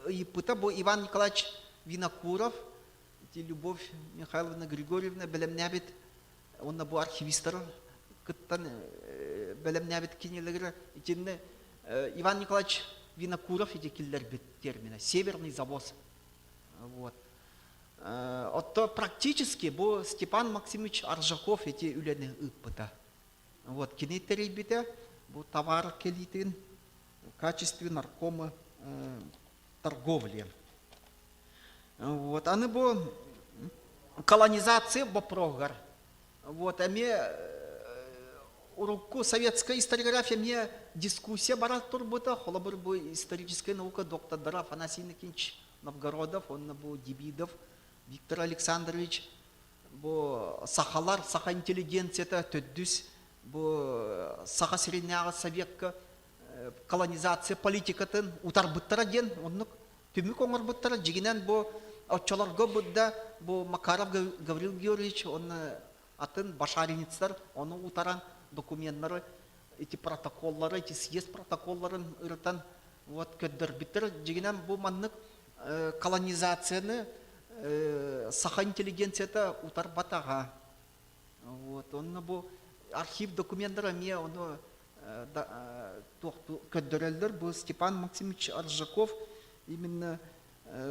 Ипыта, бу Иван Николаевич Винокуров, эти Любовь Михайловна Григорьевна белемнябит, он на бу архивистер, кыттан белемнябит кинелегре, эти Иван Николаевич Винокуров, эти киллер бит термина, северный завоз. Вот. Отто практически бу Степан Максимович Аржаков эти үлени ипыта. Вот кинетери бите, бу товар келитин в качестве наркома торговли. Вот аны бу колонизация бопрогар. Вот ами урукку советская историография мне дискуссия барат турбута, холобыр бу историческая наука доктор Афанасий Никитич Новгородов, он бу Дебидов Виктор Александрович, бу сахалар, саха интеллигенцията төддүс, бу саха средняга советка колонизация политикатын утар буттара ген, оннук түмүк оңор буттара жигинен бу отчолорго будда бу Макаров Гаврил Георгиевич, он атын башаринецтер, оны утаран документтары, эти протоколлары, эти съезд протоколларын ырытан вот көддөр биттер жигинен бу маннык колонизацияны саха интеллигенцията утар батага. Вот онны бу архив документтары мне оны көддөрөлдөр бу Степан Максимович Аржаков именно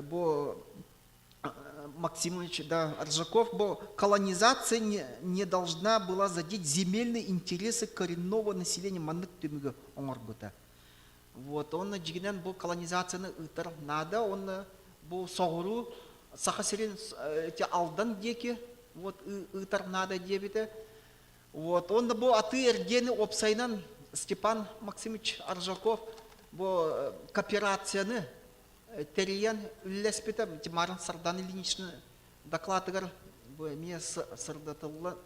бу Максимович Аржаков бу колонизация не должна была задеть земельные интересы коренного населения маннык түмүгө оңорбута. Вот он жигинен бу колонизацияны ытар надо, он бу соғыру саха сирен эти алдан деки вот ытар надо дебите. Вот он бу аты эргени опсайнан Степан Максимович Аржаков бу кооперацияны териян үллеспите Марин Сардан Ильиничны докладыгар бу мне сырдатылла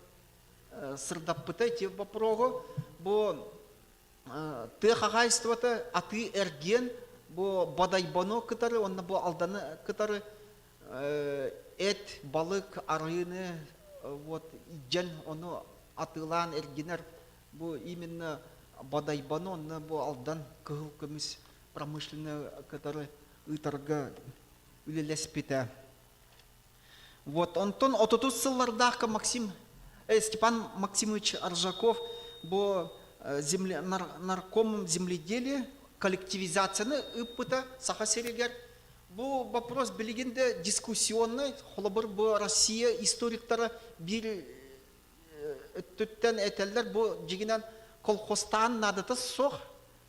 сырдаппыта те вопрогу бу ты хагайствата аты эрген бу бадайбано кытары онна бу алданы кытары эт балык арыны вот иджен оны атылан эргенер бу именно бадайбано онна бу алдан кыл көмүс промышленный кытары ытарга үлелеспите. Вот онтон 30 сыллардагы Степан Максимович Аржаков бу наркомом земледелия, коллективизацияны иппыта саха серегер. Бу вопрос билигинде дискуссионный, холобыр бу Россия историктары бир төттен этеллер бу жигинен колхозтан надыты соқ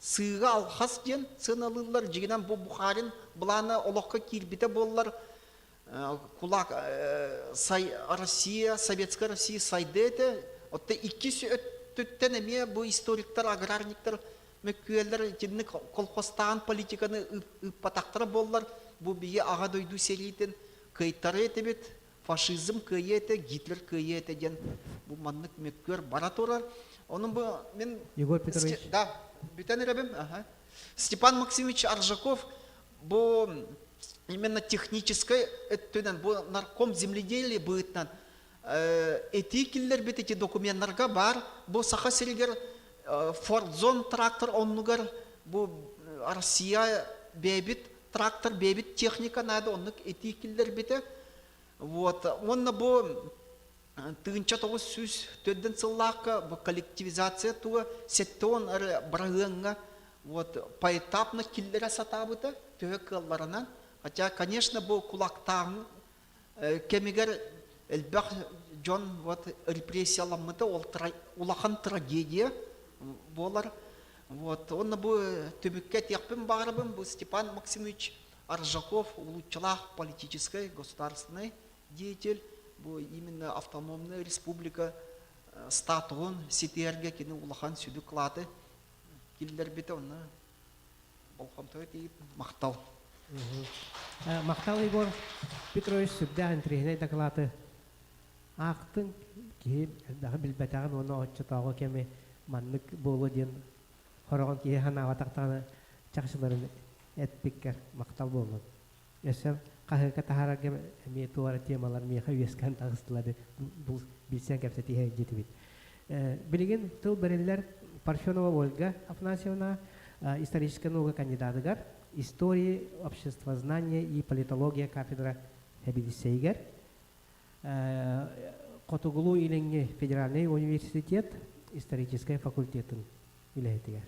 сыйга алхас ден сыналылар жигинен бу Бухарин буланы олокка кирбите боллар кулак Россия, Советская Россия сайдете, отта иккиси төттен эме бу историктер, аграрниктер мөккүелер тинни колхозтан политиканы ыппатактары боллар, бу бие ага дойду серитин кыйттары этебит, фашизм кыйете, Гитлер кыйете ден бу маннык мөккөр бара турар. Onun bu men Егор Петрович. Да, бүтән рәбем. Степан Максимович Аржаков бу именно технической өттүнен бу нарком земледелия быытнан этикиллер бит эти документларга бар. Бу саха сиргер Фордзон трактор оннугар бу Россия бебит трактор бебит техника надо оннук этикиллер бите. Вот онна бу тыгынча тогуз сүз төдден сыллакка бу коллективизация туга сеттон брагынга вот поэтапно киллера сатабыта төкалларынан. Хотя, конечно, бу кулактан кемигер элбах Джон вот репрессияланмыты улахан трагедия болар. Вот он бу төбүккө текпин барыбын бу Степан Максимович Аржаков, улучшалах политической, государственный деятель, бу именно автономная республика статуын ситерге кини улахан сүдү кылаты киллер бите онна болхомтой дейт мактал. Мактал Егор Петрович сүбдә интригне доклады. Актын ки дагы билбетагын оны отчатагы кеме маннык болу ден хорогон ки хана атактаны чакшыларын этпиккер мактал болду. Эсем кахыка тахарага ми туара темалар ми хавескан тагыстылады. Бул билсең кепсети жетибит. Билген тыл берелер Парфенова Ольга Афанасьевна, историческая наука кандидатыгар, истории, обществознания и политология кафедра Хебидисейгер, Котугулу Иленге федеральный университет, исторический факультетын илетигер.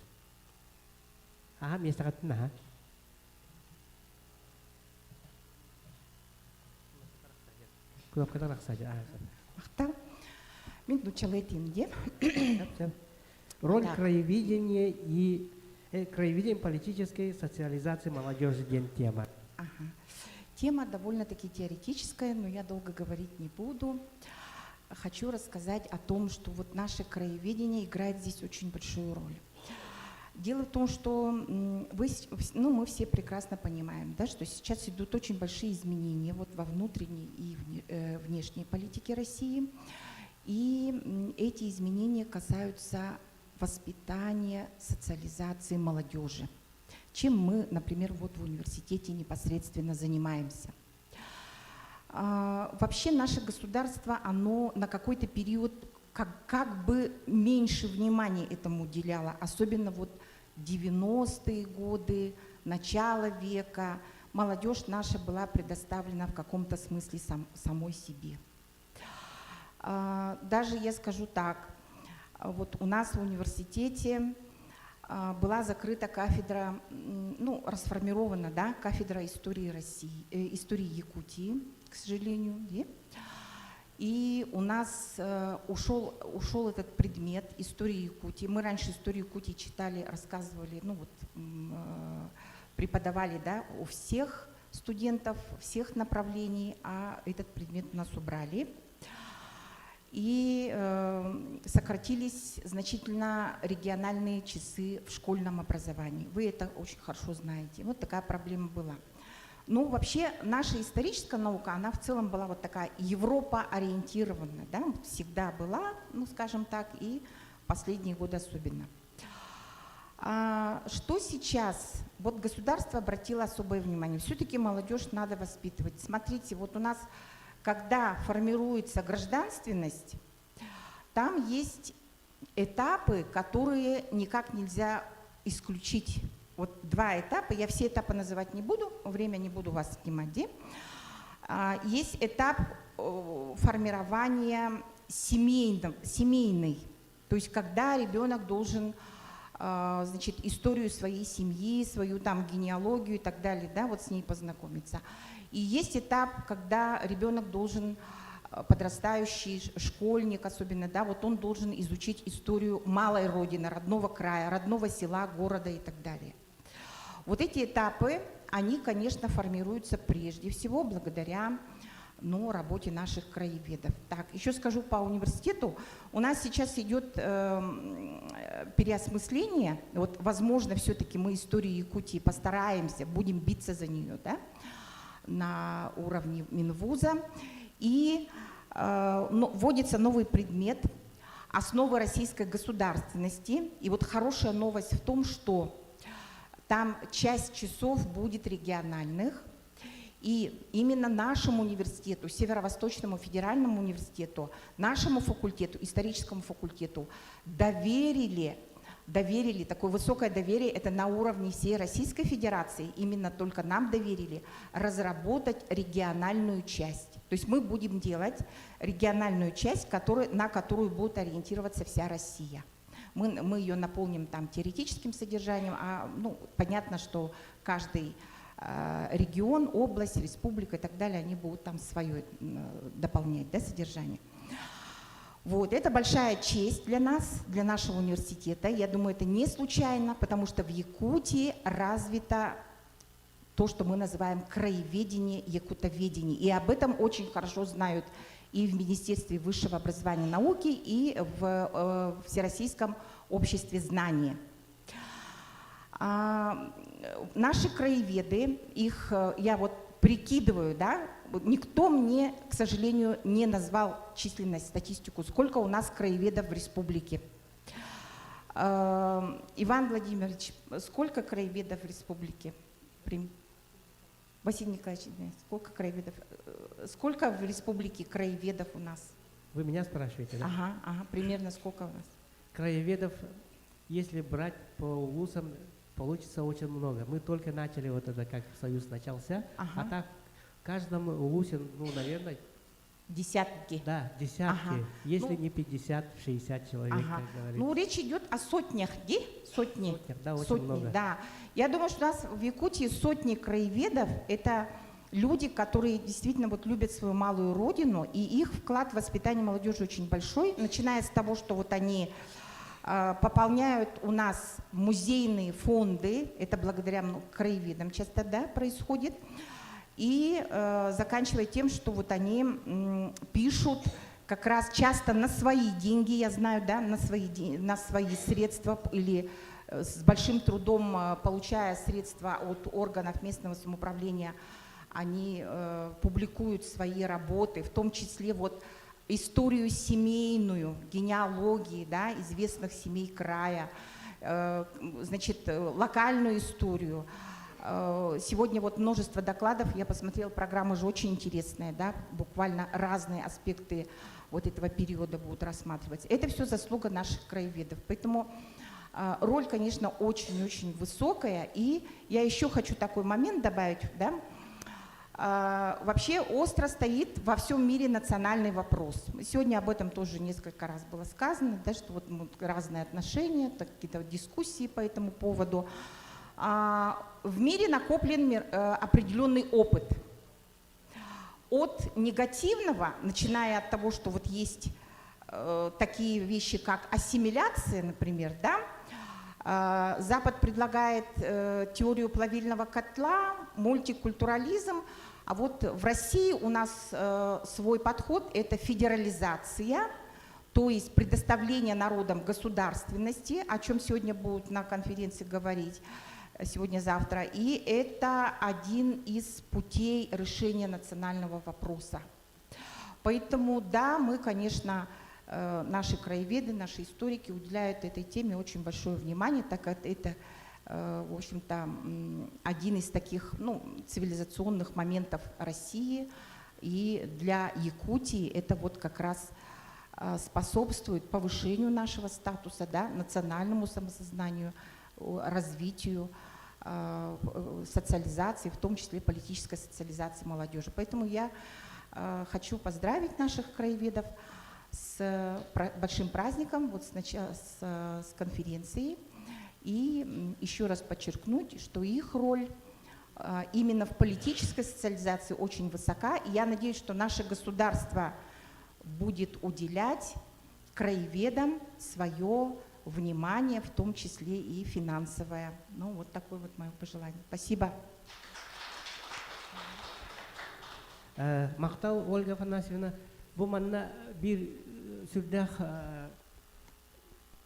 Ага, место катына. Кнопкадан аксажы. Мактал. Мен начала этимде. Роль краеведения и краеведения политической социализации молодежи ден тема. Ага. Тема довольно-таки теоретическая, но я долго говорить не буду. Хочу рассказать о том, что вот наше краеведение играет здесь очень большую роль. Дело в том, что мы все прекрасно понимаем, да, что сейчас идут очень большие изменения вот во внутренней и внешней политике России. И эти изменения касаются воспитания, социализации молодежи, чем мы, например, вот в университете непосредственно занимаемся. Вообще наше государство, оно на какой-то период как бы меньше внимания этому уделяло, особенно вот 90-е годы, начало века. Молодежь наша была предоставлена в каком-то смысле самой себе. Даже я скажу так, вот у нас в университете была закрыта кафедра, ну, расформирована, да, кафедра истории России, истории Якутии, к сожалению, да? И у нас ушел этот предмет истории Якутии. Мы раньше историю Якутии читали, рассказывали, ну вот преподавали, да, у всех студентов, всех направлений, а этот предмет у нас убрали. И сократились значительно региональные часы в школьном образовании. Вы это очень хорошо знаете. Вот такая проблема была. Ну, вообще, наша историческая наука, она в целом была вот такая Европа-ориентированная, да, всегда была, ну, скажем так, и последние годы особенно. Что сейчас? Вот государство обратило особое внимание. Все-таки молодежь надо воспитывать. Смотрите, вот у нас, когда формируется гражданственность, там есть этапы, которые никак нельзя исключить. Вот два этапа, я все этапы называть не буду, время не буду вас снимать. Есть этап формирования семейный, то есть когда ребенок должен, значит, историю своей семьи, свою там генеалогию и так далее, да, вот с ней познакомиться. И есть этап, когда ребенок должен, подрастающий школьник особенно, да, вот он должен изучить историю малой родины, родного края, родного села, города и так далее. Вот эти этапы, они, конечно, формируются прежде всего благодаря, ну, работе наших краеведов. Так, еще скажу по университету. У нас сейчас идет переосмысление. Вот, возможно, все-таки мы историю Якутии постараемся, будем биться за нее, да, на уровне Минвуза. И вводится новый предмет «Основы российской государственности». И вот хорошая новость в том, что там часть часов будет региональных, И именно нашему университету, Северо-Восточному федеральному университету, нашему факультету, историческому факультету доверили такое высокое доверие, это на уровне всей Российской Федерации, именно только нам доверили разработать региональную часть. То есть мы будем делать региональную часть, на которую будет ориентироваться вся Россия. Мы ее наполним там теоретическим содержанием, понятно, что каждый регион, область, республика и так далее, они будут там свое дополнять, да, содержание. Вот, это большая честь для нас, для нашего университета. Я думаю, это не случайно, потому что в Якутии развито то, что мы называем краеведение, якутоведение. И об этом очень хорошо знают и в Министерстве высшего образования и науки, и в Всероссийском обществе знания. Наши краеведы, я вот прикидываю, да, никто мне, к сожалению, не назвал численность, статистику, сколько у нас краеведов в республике. Иван Владимирович, сколько краеведов в республике? Василий Николаевич, сколько краеведов? Сколько в республике краеведов у нас? Вы меня спрашиваете, да? Ага, примерно сколько у нас? Краеведов, если брать по улусам, получится очень много. Мы только начали вот это, как союз начался, а так в каждом улусе, наверное... Десятки. Да, десятки, если не 50-60 человек, как говорится. Речь идет о сотнях, сотни. Да, очень сотни, много. Да. Я думаю, что у нас в Якутии сотни краеведов – это люди, которые действительно вот любят свою малую родину, и их вклад в воспитание молодежи очень большой, начиная с того, что вот они пополняют у нас музейные фонды, это благодаря краеведам часто, да, происходит, и заканчивая тем, что вот они пишут как раз часто на свои деньги, я знаю, да, на свои средства или с большим трудом получая средства от органов местного самоуправления, они публикуют свои работы, в том числе вот историю семейную, генеалогии, да, известных семей края, значит, локальную историю. Сегодня вот множество докладов, я посмотрела, программа же очень интересная, да, буквально разные аспекты вот этого периода будут рассматриваться. Это все заслуга наших краеведов, поэтому роль, конечно, очень-очень высокая. И я еще хочу такой момент добавить, да. Вообще остро стоит во всем мире национальный вопрос. Сегодня об этом тоже несколько раз было сказано, да, что вот разные отношения, какие-то дискуссии по этому поводу. В мире накоплен определенный опыт. От негативного, начиная от того, что вот есть такие вещи, как ассимиляция, например, да, Запад предлагает теорию плавильного котла, мультикультурализм, а вот в России у нас свой подход – это федерализация, то есть предоставление народам государственности, о чем сегодня будут на конференции говорить, сегодня-завтра, и это один из путей решения национального вопроса. Поэтому, да, мы, конечно, наши краеведы, наши историки уделяют этой теме очень большое внимание, так как это, в общем-то, один из таких, цивилизационных моментов России, и для Якутии это вот как раз способствует повышению нашего статуса, да, национальному самосознанию, развитию, социализации, в том числе политической социализации молодежи. Поэтому я хочу поздравить наших краеведов с большим праздником, вот с конференцией, и еще раз подчеркнуть, что их роль именно в политической социализации очень высока, и я надеюсь, что наше государство будет уделять краеведам свое внимание, в том числе и финансовое. Вот такое вот мое пожелание. Спасибо. Мақтау Ольга Афанасьевна, бұл манна бір сүрдәқ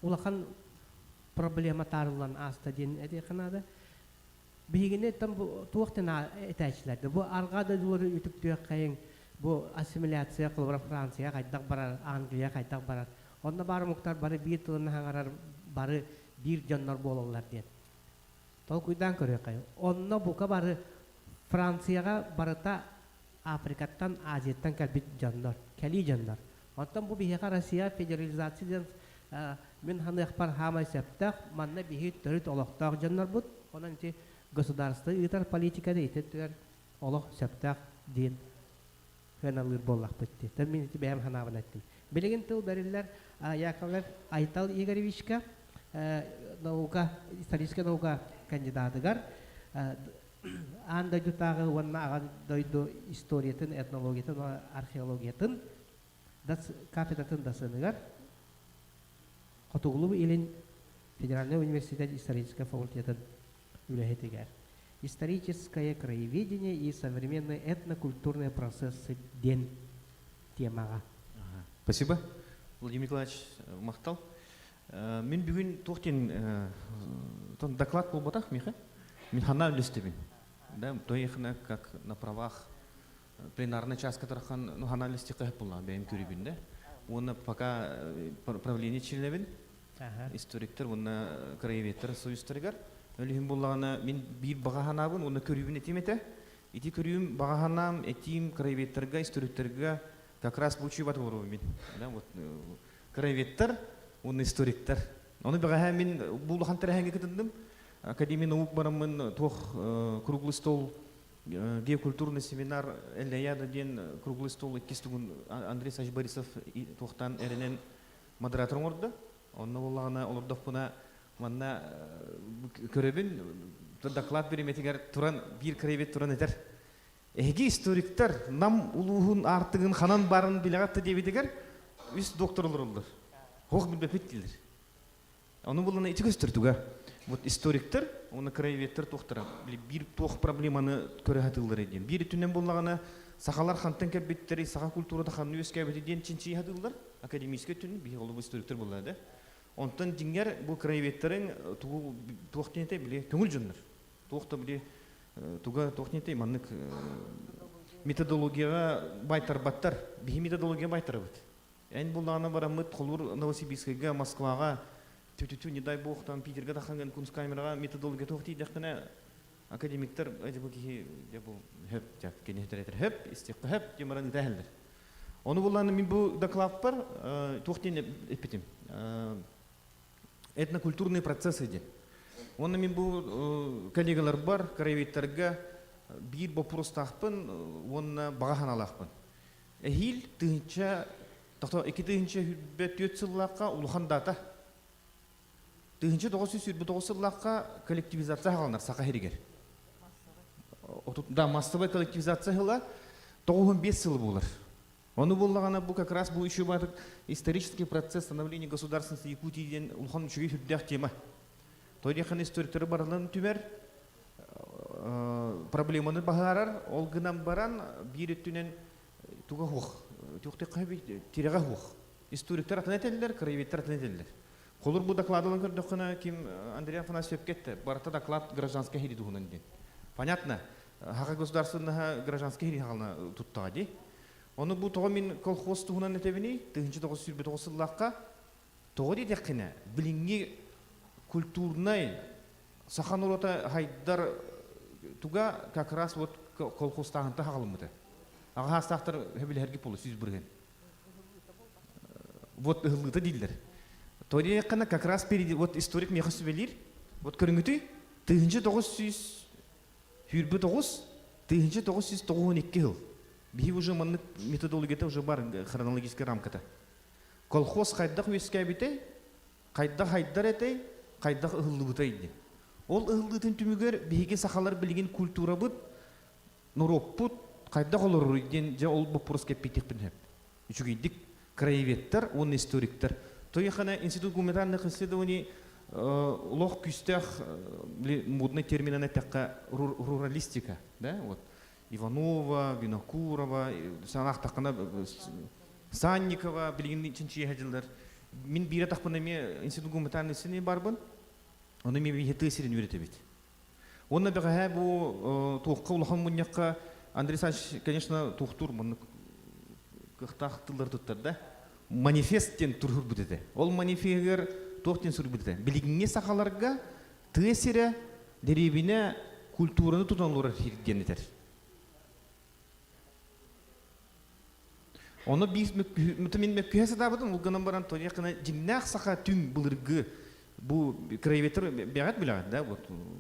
улақан проблема тарылан аста ден әде қанады. Бейгіне там туақтына әтәшілерді. Бұл арғады дұлары үтіп түйек қайын, бұл ассимиляция қылбара Франция қайдақ барар, Англия қайдақ барар. Онда бары мұқтар бары бір тылына хаңарар, бары бір жонлар болалар ден. Тол күйдан көрек қайын. Онда бұқа бары Францияга барыта Африкаттан, Азияттан кәлбит жандар, кәли жандар. Онтан бу бихега Россия федерализацияден мен ханыкпар хамай септах, манна бихи төрүт олоктак жандар бут. Онан ти государство итар политикада итеттер олох септах дин феналыр боллак битти. Тен мен ти бәм ханабын айттым. Билеген тыл бериллер Яковлев Айтал Игоревичка наука, историческая наука кандидатыгар. Анда jutағы уанна аған дойду историятын, этнологиятын, археологиятын кафедратын дасыныгар Котугулу илин Федеральный университет исторического факультетын үләхетігер. Историческое краеведение и современные этнокультурные процессы ден темаға. Спасибо. Владимир Николаевич мақтал. Мен бүгін тоқтен доклад бұл батақ, Миха? Мен хана үлестебін. Да, тоехна как на правах пленарный час, который хана үлесте қайып болна, бәйім көребін, да? Оны пока правление членевін, историктер, оны краеветтер, союзтарығар. Өлігін болағына мен бір баға ханабын, оны көребін етем еті. Еті көребін баға ханам, етем краеветтерға, историктерға как раз получу бат уровень. Да, вот краеветтер, оны историктер. Оны баға мен бұл хантары хәңге кетіндім. Академия наук барамын тоқ круглый стол, геокультурный семинар Эльяда ден круглый стол кестігін Андрей Сач Борисов тоқтан әрінен модераторын орды. Онны олағына олырдық бұна манна көребін доклад береметігер тұран бір краевет тұран етер. Әге историктер нам улуғын артығын ханан барын біліғатты дебедігер үз докторлар олдар. Хоқ білбепеттілдер. Оны болына еті көстірдіға. Вот историктер, оны краеветтер тоқтыра. Bir тоқ проблеманы көре хатылдар еден. Bir түнен болағына сақалар хантын кәбеттері, сақа культурада ханны өз кәбеттеден чинчи хатылдар. Академийске түн, бір олы бұл историктер болады. Онтан деңгер бұл краеветтерін тоқтенетай біле көңіл жондар. Тоқта біле тоқтенетай маннық методологияға байтар баттар. Бір методология байтар бұд. Ән болағына барамыд қолыр Новосибирскіге, Москваға, Тю-тю-тю, не дай бог, там Питерге таханген кунсткамераға методология тоқты дейдіқтіні академиктер, әді бұл кейі, бұл хөп, кенеттер әтір хөп, істеқті хөп, демараны дәхілдір. Оны болғаны мен бұл доклад бар, тоқтен әппетім. Этнокультурные процессы ден. Оны мен бұл коллегалар бар, краеветтерге бір вопрос тақпын, оны бағахан алақпын. Әхил, түгінші, екі түгінші хүббет өтсіллаққа ұлған дата. Тыгынчы 909 лаққа коллективизация қаланар, сақа херегер. Да, массовая коллективизация хыла 95 сылы болар. Оны болағана бұл как раз бұл еще бар исторический процесс становления государственности Якутийден ұлған үшіге хүрдіяқ тема. Тойдеқан историктері барылын түмер проблеманы бағарар, ол ғынан баран бір өттінен туға хуқ, туқты қайбі тереға хуқ. Историктер атын әтелілер, краеветтер атын әтелілер. Қолыр бұл докладылын көрдіқіна кем Андрей Афанасьев кетті. Барыта доклад гражданская хири дұғынан ден. Понятно, хаға государственного гражданская хири хағалына тұттыға дей. Оны бұл тоғы мен колхоз дұғынан әтебіне, 1909 лаққа тоғы дейдек қына, білінге культурнай сақан ұлыта хайдар тұға как раз вот колхоз тағынта хағалымыды. Аға хастақтар хөбілерге полы сөз бірген. Вот ұғылыты дейділер. Торе қана как раз перед вот историк меха сөбелер, вот көріңгіті 1909 жыл. Бей уже манны методологията уже бар хронологический рамката. Колхоз қайдақ өске әбіте, қайдақ хайдар әтей, қайдақ ұғылы бұта еді. Ол ұғылытын түмігер бейге сақалар білген культура бұд, нұроп бұд, қайдақ олар үйден жа ол бұл пұрыс кәппетек бін әп. Үшігейдік краеветтер, оны историктер. Тоехана институт гуманитарных исследований лох кюстях модный термин на такая руралистика, да, вот Иванова, Винокурова, санах такана Санникова, билгин чинчи хадилар. Мин бира тахпанами институт гуманитарных исследований барбан, он ими бихеты сирен юритебит. Он на бегае бу тухка улахан муньяка Андрей Санч, конечно, тухтур мон кахтах тылдар туттар, да. Манифесттен тұрғыр бүдеді. Ол манифегер тоқтен сүр бүдеді. Білігінге сақаларға түйесері деребіне культураны тұтанлары хирген етер. Оны biz mütemin mekühese dabıdım, ulganın baran toya kına jinnaq saqa tüng bulurgu bu krayevetер бегат bilagat da bu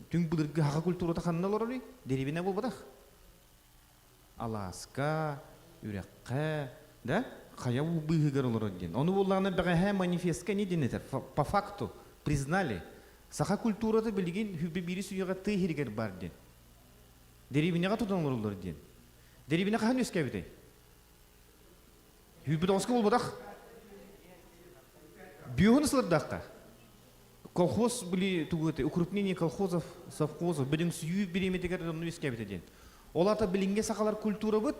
tüng bulurgu haqa kulturada xannal orali deribine bu badak. Alaska, Юрекка, да? Хая у быгыр олородин. Оны болларына бәгәһә манифестка не денетер? По факту признали. Саха культурада билген хүбе бири суяга тыйхиргер бар ден. Дерибинега тутан олор ден. Дерибине кахан өскәбите. Хүбе доска болбадак. Биогыныслардакка. Колхоз били тугыты, укрупнение колхозов, совхозов, билин сүйү биреметегер өскәбите ден. Олата билинге сахалар культура быт.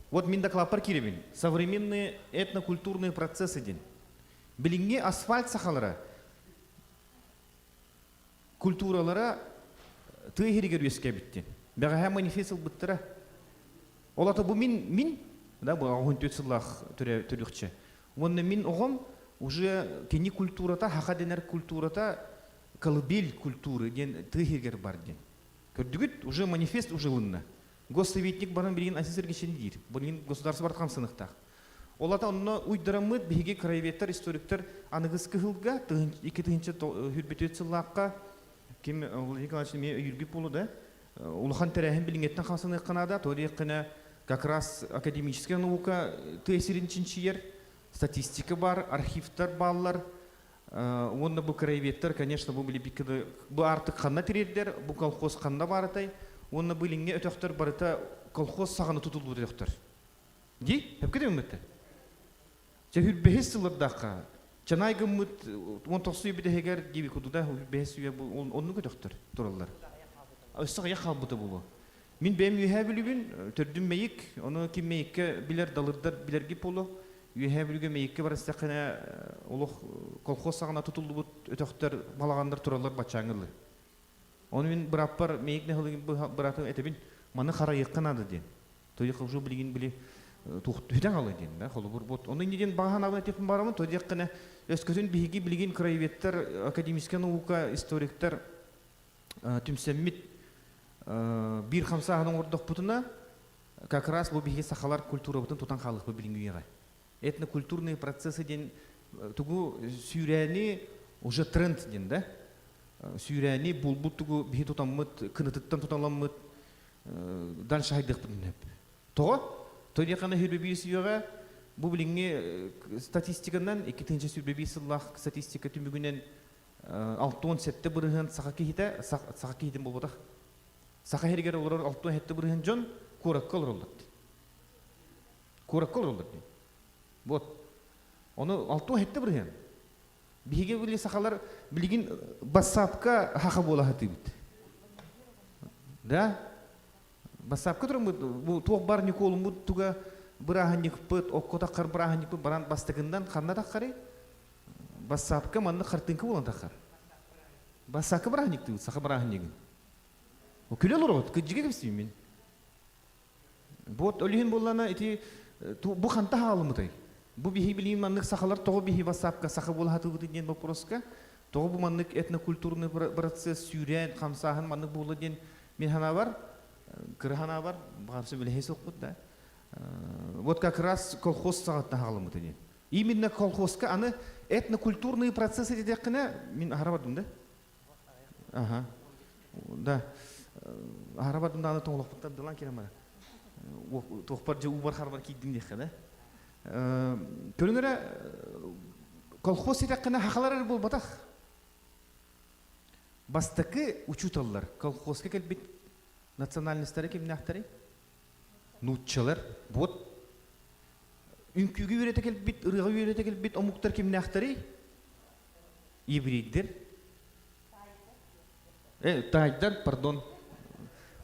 Вот мен доклапар киребин. Современные этнокультурные процессы ден. Билинге асфальт сахалара культуралара тыйхиригер өскәбитте. Бәгәһә манифестл биттера. Олата бу мин да бу агын төтсыллах төрөкче. Онны мин огым уже кени культурата, хакаденер культурата колыбель культуры ден тыйхиригер бар ден. Көрдүгүт уже манифест уже лынна. Госсоветник баран билген асесерге шендир. Булин государство барткан сыныктак. Олата онно уйдырамыт биге краеветтер, историктер аныгыз кылга 2-нче хүрбетөтсыллакка ким Николаевич ме юргип болу да. Улахан терәһен билгеттен хасыны канада, тарихына как раз академическая наука тесиринчинчиер, статистика бар, архивтер баллар. Онда бу краеветтер, конечно, бу били бикеде бу артык ханна тирелдер, бу колхоз ханда барытай. Онна билинге өтөктөр барыта колхоз саганы тутулду өтөктөр. Ди, хеп кетемметте. Жehür behessillerdaqa. Çanaygı mut 19 bir heger gibi kududa behesiye bu onu götüktür durallar. Ösüq yaqa butu bu. Min benim yühebilübün tördüm meyik, onu kim meyikke biler dalırдар bilergi polu. Yühebilüge meyikke var istaqana uluq kolxoz sağına tutuldu bu ötöktör balagandыр turallar baçаңылы. Onu min bırappar meyik ne hılgın bıratı etebin manı qara yıqqanadı den. Toyық уже bilgin bili Tuhtudan alı den da holu bot. Onun neden bahan alına tepin baramın toyық qana öskөтүн биги bilgin krayevettер, академическая наука, историктер tümsemmit bir хамсаһының ордық бутына как раз bu биги сахалар культура бутын тутан халық бу билингига. Этнокультурные процессы ден тугу сүйрәни уже тренд ден да. Сүйрәни бул тугу биги тутанмыт, кынытыттан тутанламыт дальше хайдык бутын. Тоо Тоյқаны хүрбебейс үйеға, бұл біліңе статистиканан, 2-нче сүрбебейсіллақ статистика түмігінен 6-10 сәтті бұрығын сақа кейден бұл бұдақ. Сақа хергер олар 6-10 сәтті бұрығын жон көракқа олар олдады. Көракқа олар олдады. Вот. Оны 6-10 сәтті бұрығын. Біге білі сақалар білген басапқа хақа бола хаты бұд. Да? Басапка тұрым бұл тоқ бар николым бұл туға бұрағанник бұд, оққотаққар бұрағанник бұд, баран бастығындан қанна таққары? Басапка манны қартынқы болан таққар. Басапка бұрағанникті бұд, сақа бұрағаннигін. О күлі олар бұд, күджіге кепсейм мен. Бұд өлігін болана, бұл қанта ғалымыдай. Бұл бейі білейін маннық сақалар тоғы бейі басапка сақы бол хаты бұд ден вопроска. Тоғы бұл маннық этнокультурный процесс, сүйрен, қамсағын маннық болы ден мен хана бар. Кырхана бар, бағарсы біле хес оқыд да. Вот как раз колхоз сағатна ғалымы ден. Именно колхозка аны этнокультурные процессы дедеқіне мен ағарабадым да? Ага. Да. Ағарабадым да аны тоңлақпыттар дылан керемара. Тоқпар же убар харбар кейдім деқі да. Көріңірі колхоз дедеқіне хақалар әрі бол батақ. Бастықы учуталылар. Колхозка кәлбет национальностары кем нақтары? Нутчалар. Вот. Үнкүгі үйреті келбет, ұрыға үйреті келбет, омуқтар кем нақтары? Еврейдер. Тайдар, пардон.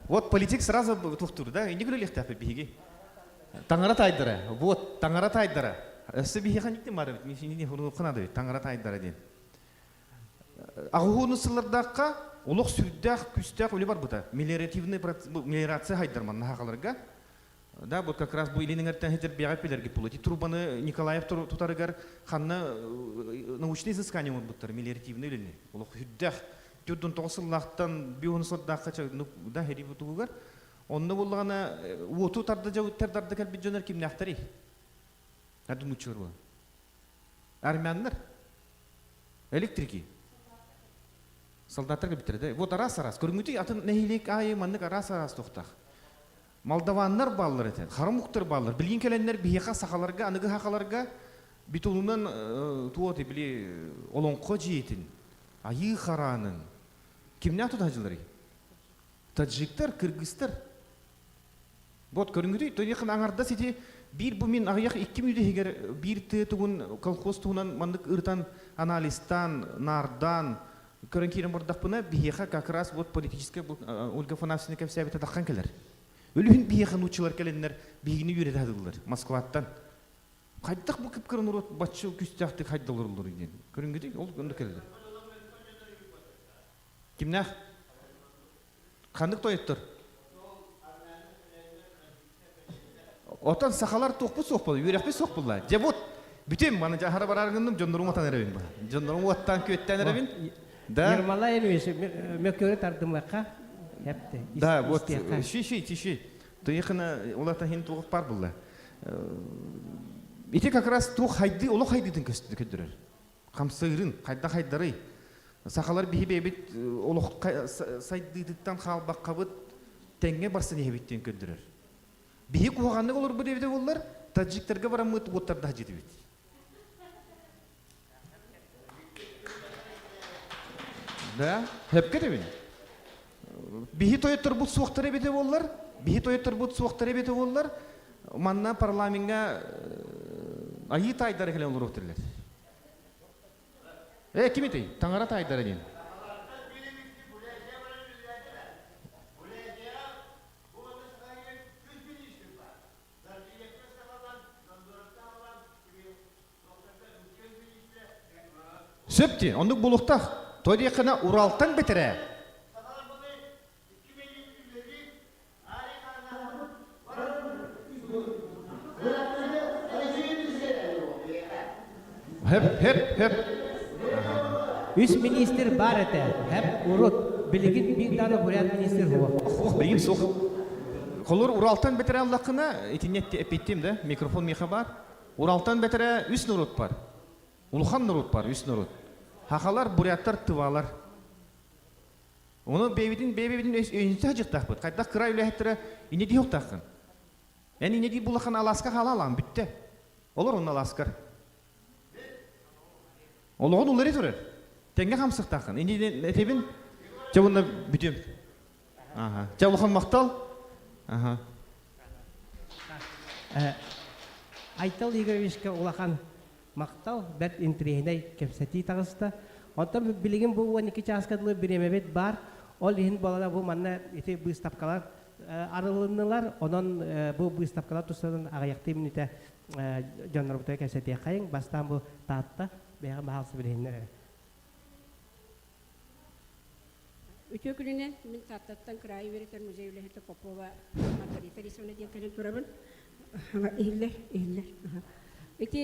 Вот политик сразу тухтур, да? Не говорили их беги. Таңара тайдара. Вот, таңара тайдара. Өсі беги қанекте мары, не қынады, таңара тайдара ден. Ағуғыны сылырдаққа Улық сүрдәқ, күстәқ өлі бар бұта. Мелиорация хайдарман нағаларға. Да, вот как раз бұл иленің әрттен хетер бияғап белерге пулы. Трубаны Николаев тұтарығар қанна научный изыскание он бұттар, мелиоративный өліне. Улық сүрдәқ, түрдің тоғысыллақтан бионысылдаққа да, хері бұтығығар. Онны болғана уоту тарды жауыттардарды кәлбет жөнер кемне ақтары. Адын учылар була. Армяндар, электрики, солдаттар битерди. Вот арас. Көрүнгүтү атын нехилек айы маннык арас тоқтақ. Молдаваннар баллар этен, харымуктар баллар. Билген келеннер бияка сахаларга, аныгы хакаларга битулунан туоты били олонко жиетин. Айы харанын. Кимне атут хажылары? Таджиктар, кыргыздар. Вот көрүнгүтү, тоякын аңарда сети бир бу мен аяк 2 мүдө егер бир тетугун колхоз тугунан мандык ыртан анализтан, нардан көрүнкирин бардакпына бияка как раз вот политическая Ольга Фанасовна кепсябета таккан келер. Өлүн бияхан учулар келеннер бигини үйрөтө адылар Москваттан. Кайдак бу кыпкырын урут батчы күстакты кайдалар улар деген. Көрүнгүтү ол көндө келди. Кимнах? Кандык тоyuttар? Отан сахалар тоқпу соқпу, үйрәкпе соқпулар. Же вот бүтем мана жахара бараргындым жондорум отан эребин ба. Жондорум оттан көттен эребин. Да. Ермала эмес, мөкөрө тардымакка хепте. Да, вот ши. То яхына улата хин тугып бар булла. Ите как раз ту хайды, оло хайдыдын көстүрөр. Камсырын, хайдары. Сахалар бихибебит оло сайдыдыктан халбаккабыт теңге барсын ебиттен көндүрөр. Бихи куғанны олар бұл евде олар, таджиктерге барамыт оттарда жеті бет. Да, хепке дебін. Бихи тойыттар бұд суқтар ебете олар, манна парламенға айы тайдары келен олар өттірлер. Кем етей? Таңара тайдары ден. Сөпті, ондық бұлықтақ, тойдеқіна Уралтан бетірі. Хеп. Үс министр бар әті, хеп урут, білігін бір даны бурят министр хуа. Білген соқ. Қолыр Уралтан бетірі Аллақына, етінетті әпеттім да, микрофон меха бар. Уралтан бетірі үс нұрут бар. Улхан нұрут бар, үс нұрут. Хақалар, буряттар, тывалар. Оны бейбедін өйінті ажықтақ бұд. Қайдақ қырай үләхеттірі инеди хоқтақын. Ән инеди бұлақын Аласка халалан бүтті. Олар оны Аласкар. Олығын олар етірер. Тәңге қамсықтақын. Инеден әтебін жауында бүтем. Жаулыған мақтал. Айтал Игоревичке улахан мақтал бәт интригинай кепсәти тағыста. Онтан білеген бұл 12 часкадылы біремебет бар. Ол ехін балада бұл манна еті бұйстапкалар арылынылар. Онан бұл бұйстапкалар тұсынан ағаяқты емінеті жонлар бұтай кәсәти қайын. Бастан бұл таатта бәйған бағалсы білегенлер. Өте күлінен мен тааттаттан қырайы веретер музейлерді Попова Маргарита Рисовна ден кәлін тұрабын. Ehiller. Ити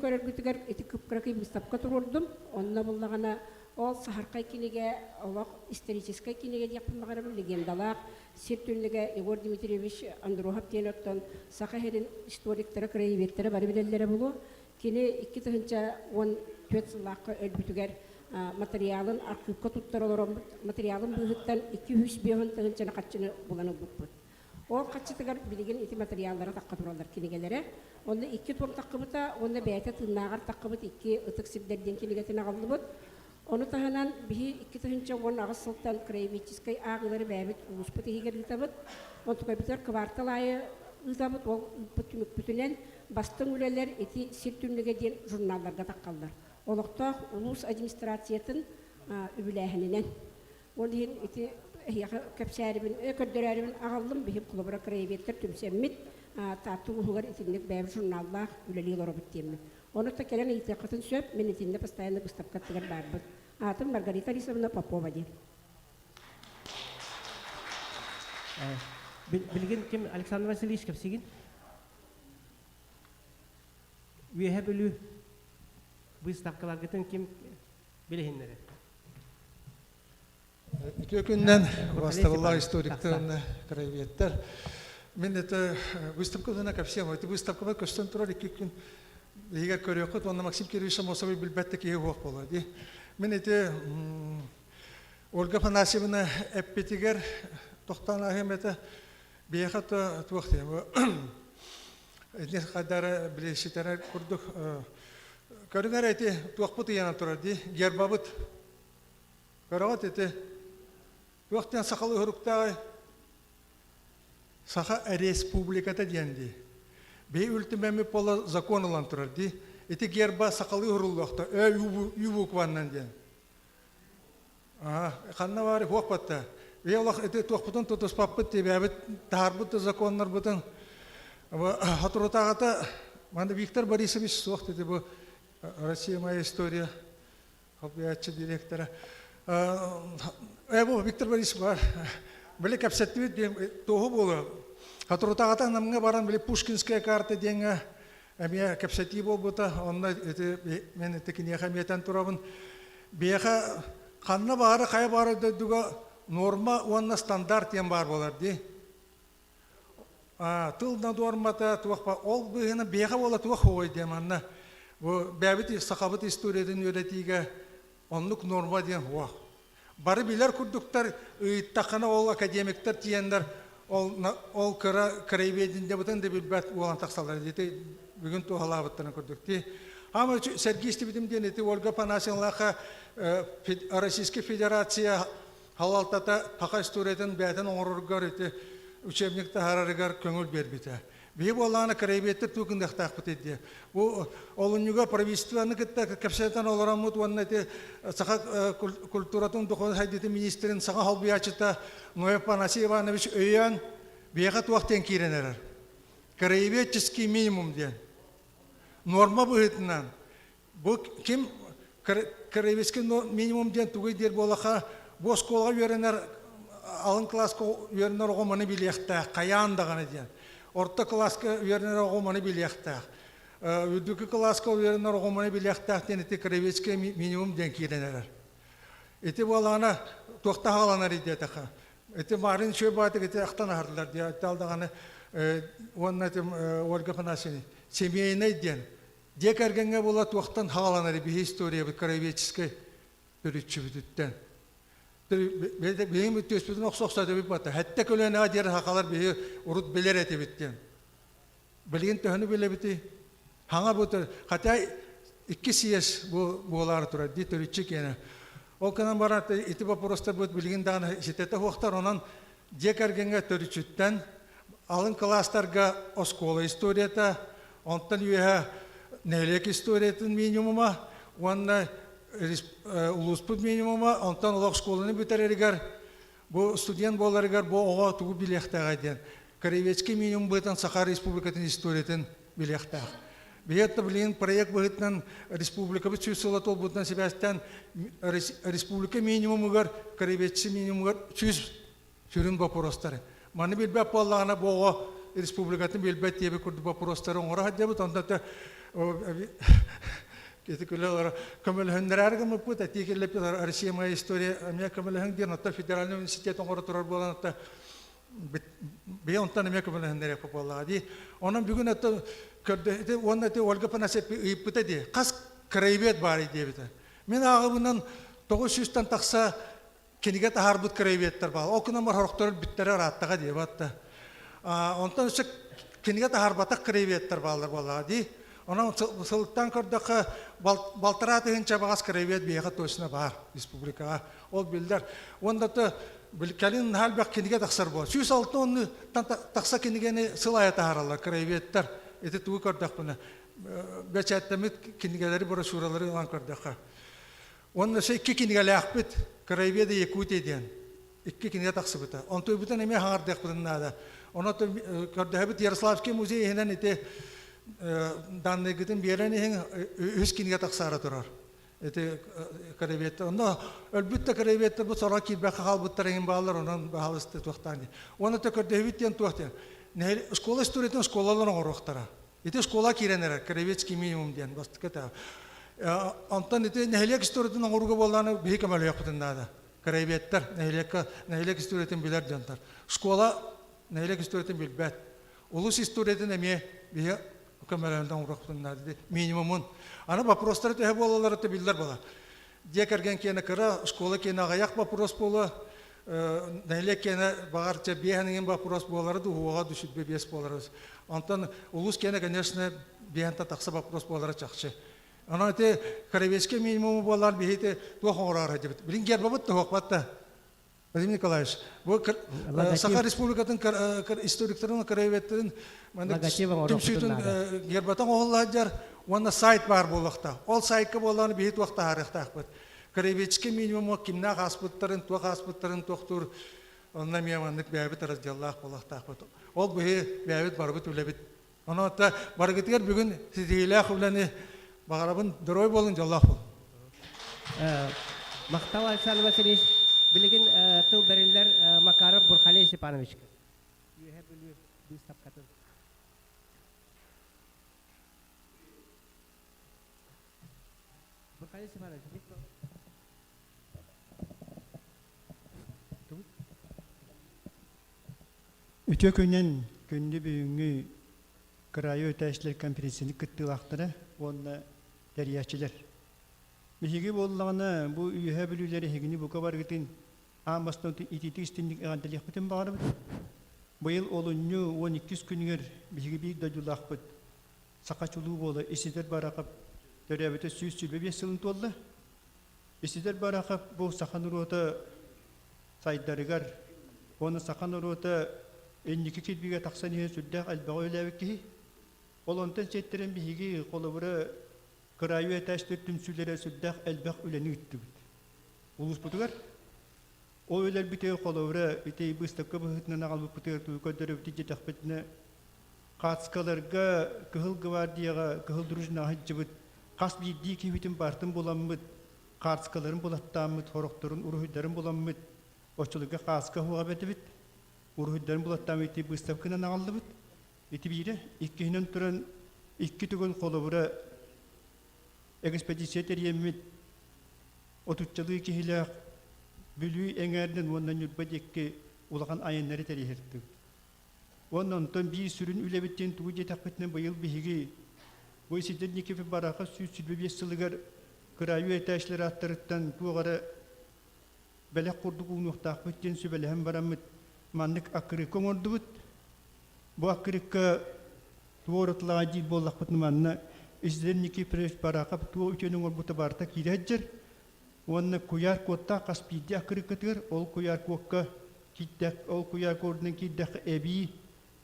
көрөр күтүгөр ити кыпкыракый выставка турурдум. Онна буллагана ол сахаркай кинеге, олак исторической кинеге дияпмагарым легендалак, сиртүнлеге Егор Дмитриевич Андрухов тенеттен сахахерин историктері краеветтері бары билеллери болу. Кини 2 тыгынча 14 сыллакка өлбүтүгөр материалын архивка туттарылырым. Материалын быгыттан 200 тыгынчаны катчыны буланы бутпут. Ол качытыгар билеген ити материаллары такка туралар кинегелере. Онда 2 том таккыбыта, онда бәйте тыннагар таккыбыт 2 ытык сибдерден кинегетин агаллыбыт. Оны таханан бихи 2 тыгынча 10 агыс сылтан краеведческий агылары бәйбит улуспыт егер ытабыт. Онда көпүтөр кварталайы ытабыт, ол бүтүнен бастың үлелер ити сиртүнлеге ден журналларга таккалдар. Олоқтақ улус администрациятын үбіләхінінен. Ол дейін ити көпсәрібін, көрдірәрібін ағалым бейіп құлыбыра краеветтер түмсеммет тату ұғығар итіндік бәйбі журналлақ үлелейл оры бүттемін. Оны та келен итеқатын сөп, мен итінде постоянно бұстапқаттығар бар бұд. Атым Маргарита Рисовна Попова дейін. Білген кем Александр Васильевич көпсеген? Үйе білу бұйыстаққалар кетін кем білігендері? Iki günden vastavullah историктерин краеведтер. Мен это выставка на ко всем. Это выставка вот костон турали кикин егер көрөкөт, онна Максим Кириллович Самосовый билбетте кие хуак болар, ди. Мен эти Ольга Афанасьевна эппетигер тохтан ахемета бияхата туахтем. Эднес кадара билешитер курдук. Көрүнөр эти туахпут яна турар, ди. Гербабыт. Көрөт эти туахтан сакалы хуруктагы Саха республиката диенди. Бей ультимеми пола закон улан турар, ди. Эти герба сакалы хуруллахта, юбук ваннан диен. Ханна бары хуакпатта. Бей Аллах эти туахпутун тутуспаппыт тебе, абит тахарбыт законнар бутын. Хатурутагата, манда Виктор Борисович суахт, это был Россия моя история, хоббиатчы директора. Виктор Борисович, были капсеттивит, того было. Хатурутагата намга баран были Пушкинская карта деньга, а меня капсеттив был бута, он это мен это кинеха метан турабын. Беха ханна бары хай бары дуга норма уанна стандарт ем бар болар ди. Тылна нормата туахпа ол быгына беха бола туах хой деманна. Бу бәбит сахабат историядын өретиге онлук норма ден хуа. Бары билер курдуктар ыйттакана ол академиктер тиендер ол крайвединде бутан да билбат улан таксалар дите бүгүн тухалабыттан курдукти. Ама Сергей Степетимден эти Ольга Афанасьевна Российская Федерация халалтата пака историядын бәтен оңорургар эти учебникте харарыгар көңүл бербите. Бей боланы крайветтер тукындактак бутеди. Бу олунюга правительствоны кытта капсетан оларамут ванна те саха культуратун доход хайдите министрин саха халбиячыта Ноев Панасий Иванович өйян бейхат уақтен киренерер. Крайветческий минимум ден. Норма быгытынан. Бу ким крайветский минимум ден тугай дер болаха бу школга веренер алын класска веренер огоманы билехта каяндаганы ден. Орта класска веренер огоманы билехта. Үдүкү класска веренер огоманы билехта ден эти крайветский минимум ден киренерер. Эти баланы тоқтағаланар идетаха. Эти марын шөбаты эти ақтан ардылар дия талдағаны онна тем Ольга Афанасьевна семейный ден. Декаргенге бола тоқтан халанар би история бит краеведческой төрүтчү бүтүттен. Бейим төспүтүн оксокса деп бата. Хатта көлөнө адер хакалар би урут белер эте биттен. Билген төнү беле бити. Хаңа буту хата 2 съезд болар тура ди төрүтчү кене. Ол канан барат ити вопростар будет билген дагы жетете хуактар онан декаргенге төрүчүттен алын класстарга оскола историята онтан юя нелек историятын минимума онна улуспут минимума онтан олок школаны битереригер бу студент боларыгар бу ого тугу билектага ден краеведский минимум бытан Саха республикатын историятын билектага. Биетта билин проект быгытнан республика бит чүсөлөт ол бутан себестен республика минимумугар краеведчи минимумугар чүс жүрүн вопростары. Маны билбеп боллагана бого республикатын билбет тебе курду вопростары оңора хадебут онда кетикулер көмөлһөннәргә мөпүт атикелеп Россия моя история ами көмөлһөн дин ата федеральный университет оңора турар болган ата бе онтан ами көмөлһөннәр яп боллагы. Онан бүгүн ата көрдө онда те Ольга Афанасьевна ипте ди. Кас краевед бар иде бите. Мен агыбынан 900-тан такса кенигет харбут краеведтер бар. Окуна мар хорохтор биттер аттага ди батта. Онтан үсек кенигет харбата краеведтер балдар боллагы ди. Онан сылыктан көрдөкө балтыратын чабагас краевед бияга точно бар республикага. Ол билдер. Онда та билкалин халбак кенигет таксар бол. 106 такса кенигени сылаята харалар краеведтер. Это ту көрдөк буна. Бечаттамит кинигелери брошюралары алан көрдөк. Онда сей кинигеле акбит краеведе Якутиядан. 2 киниге таксыбыта. Онтой бутан эме хаңардык бутунада. Оны көрдөбит Ярославский музейинен эте данныгытын беренен 3 киниге таксара турар. Эте краеведте. Онда өлбүттө краеведте бу сора килбек халбыттарын баалар онун баалысты токтанды. Оны да көрдөбиттен токтан. Школа историятын школаларын оруқтара. Эти школа киренер, краеведский минимум ден бастыката. Антан эти нехлек историятын оруга болланы бейк амал яқытындады. Краеведтер, нехлек историятын билер дентар. Школа нехлек историятын билбет. Улус историятын эме бейк көмөлөндөн урактыннады минимумун. Аны вопростар те болалар те билдер бала. Декерген кене кыра школа кене аяк вопрос бола. Нәйле кене багарча бехнеген вопрос болары да хуга düşүп бес боларыз. Антан улус кене конечно бехнта такса вопрос болары чакчы. Ана те каревеске минимум болар бихите то хорара деп. Билин гербабыт то хокпатта. Владимир Николаевич, бу Саха Республикатын историктарын караветтерин тимсүтүн гербатан оголладжар уна сайт бар болакта. Ол сайтка боланы бихит вакта харыктакпыт. Каревечке минимум кимна хаспыттарын тохтур онна мияманнык бәбит разделлах болактакпыт. Ол бухи бәбит барбыт үлебит. Аны та баргытыгар бүгүн сидилах уланы багарабын дөрөй болун жаллах бол. Мактау Александр Васильевич, билеген тыл берилер Макаров Бурхали Степанович. Бурхали Степанович. Үтө күнен күнді бүгінгі крайы өтәшілер конференцияны күттілақтыры, онына дәрияшілер. Бігігі болылағына бұл үйе білулері хегіні бұқа барғытын амбастан итеті істендік ағантылық бұтын бағары бұд. Бұйыл олынны 12 күнігер бігігі бейік дадулақ бұд. Сақачылу болы, есідер барақып, дөрәбіті сүйіз сүлбе бес сылын толды. Есідер барақып, бұл сақан ұруыты сайдарығар, оны сақан ұруыты Энники китбиге тақсан ие сүрдәк әлбәғі өләвік кейі. Ол онтан сеттерін бігігі қолыбыры қырайы әтәштір түмсүлері сүрдәк әлбәқ өләні үтті бүд. Улус бұтығар. Ол өләр бітеу қолыбыры бітей бұстыққа бұғытынан ағал бұтығар көдірі бүті жетақ бітіні қатсқаларға күхіл гвардияға күхіл дұрыжына ғыджы бүд. Қас бейді кейбітін бартын болам бүд. Қатсқаларын болаттан бүд, хорықтырын ұрығыдарын болам бүд. Очылыға қасқа хуға бәді бүд. Урхуйдарын булаттан ити быстапкынан ағалды бұд. Ити бейді, иккенен тұран икки түгін қолыбыра экспедиция терьеммет отутчалығы кехіліғ бүлүй әңәрден ондан үрбәд екке улаған айынлары тәрихерді. Ондан тон бей сүрін үләбіттен туы жетақ бітінен байыл бейгі бой сиден некефі бараға сүлбе бес сылығар күрайы әтәшілер аттырыттан туғары бәләк құрдық ұнуқтақ біттен сөбәләхін барамыд. Маннык акырык оңорды бұд. Бұ акырыкка туорытлаға дейін боллақ бұтны манна үзден неке преш барақап туо үтенің орбуты барта кейді әджір. Онны кuyar котта қаспейді акырыкка тұғыр. Ол kuyar kokka кейддәк, ол kuyar кордының кейддәк әбей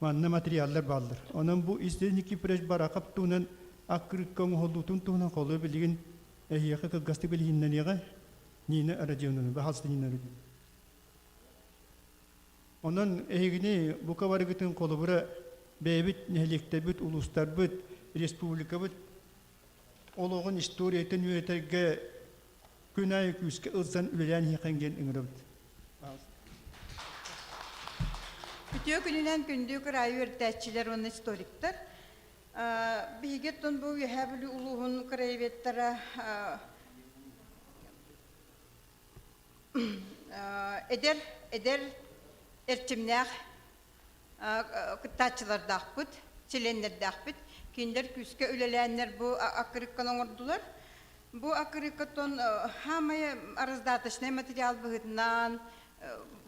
манна материаллар балдыр. Онын бұ үзден неке преш барақап туынан акырыкка оңғолдутын туынан қолы білген әйеқі кылғасты білгеннен еға нені арадионын, бағалсты нені арадионын. Onun ehigini bu kavargıtın kolubura beybit nehelikte büt, uluslar büt, respublika büt. Oluğun istoriyetin üyeterge günay küske ılsan üleyen hikengen ıngırı büt. Bütün gününden gündüğü kırayı örtəççiler onun historiktir. Bihigetten bu ühebili uluğun kırayı vettere eder Ertimler, kıtaçılar dağıpıt, çilenler dağıpıt. Kinder küske ölelenler bu akırıkkan oğurdular. Bu akırıkkan hamaya arazdatışına materyal bıhıdından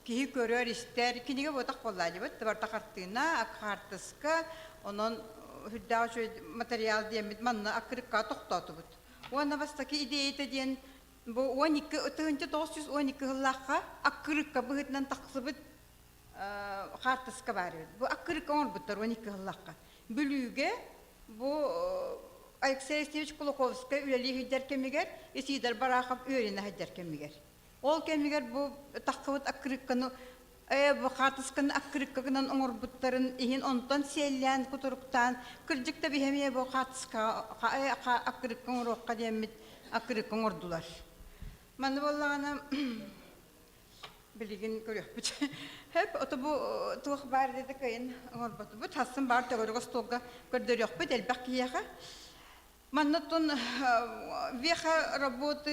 kihi görür ister. Kinige botak kolaydı bıt. Vartak arttığına akartıska onun hüddağı materyal diyemit manna akırıkka toxtatı bıt. Ona bastaki ideyi diyen bu 1912 yıllığa akırıkka bıhıdından taksı bıt. Kartıska var. Bu akırık on butar 12 yıllıkka. Bülüge bu Alexey Alexeyevich Kolokovska üleli hüder kemiger, esider barakap öğrene hüder kemiger. Ol kemiger bu takıvut akırıkkanı bu kartıskanın akırıkkanın onur butların ihin ondan selyen kuturuktan kırcıkta bir hemiye bu kartıska akırıkkan orukka diyemit akırıkkan ordular. Manı vallahi bilgin görüyor. Hep o bu tuğ var dedi kayın orbatı. Bu tasın var teorik stoga gördürüyor. Bu del bakiyaha. Manatun веха работы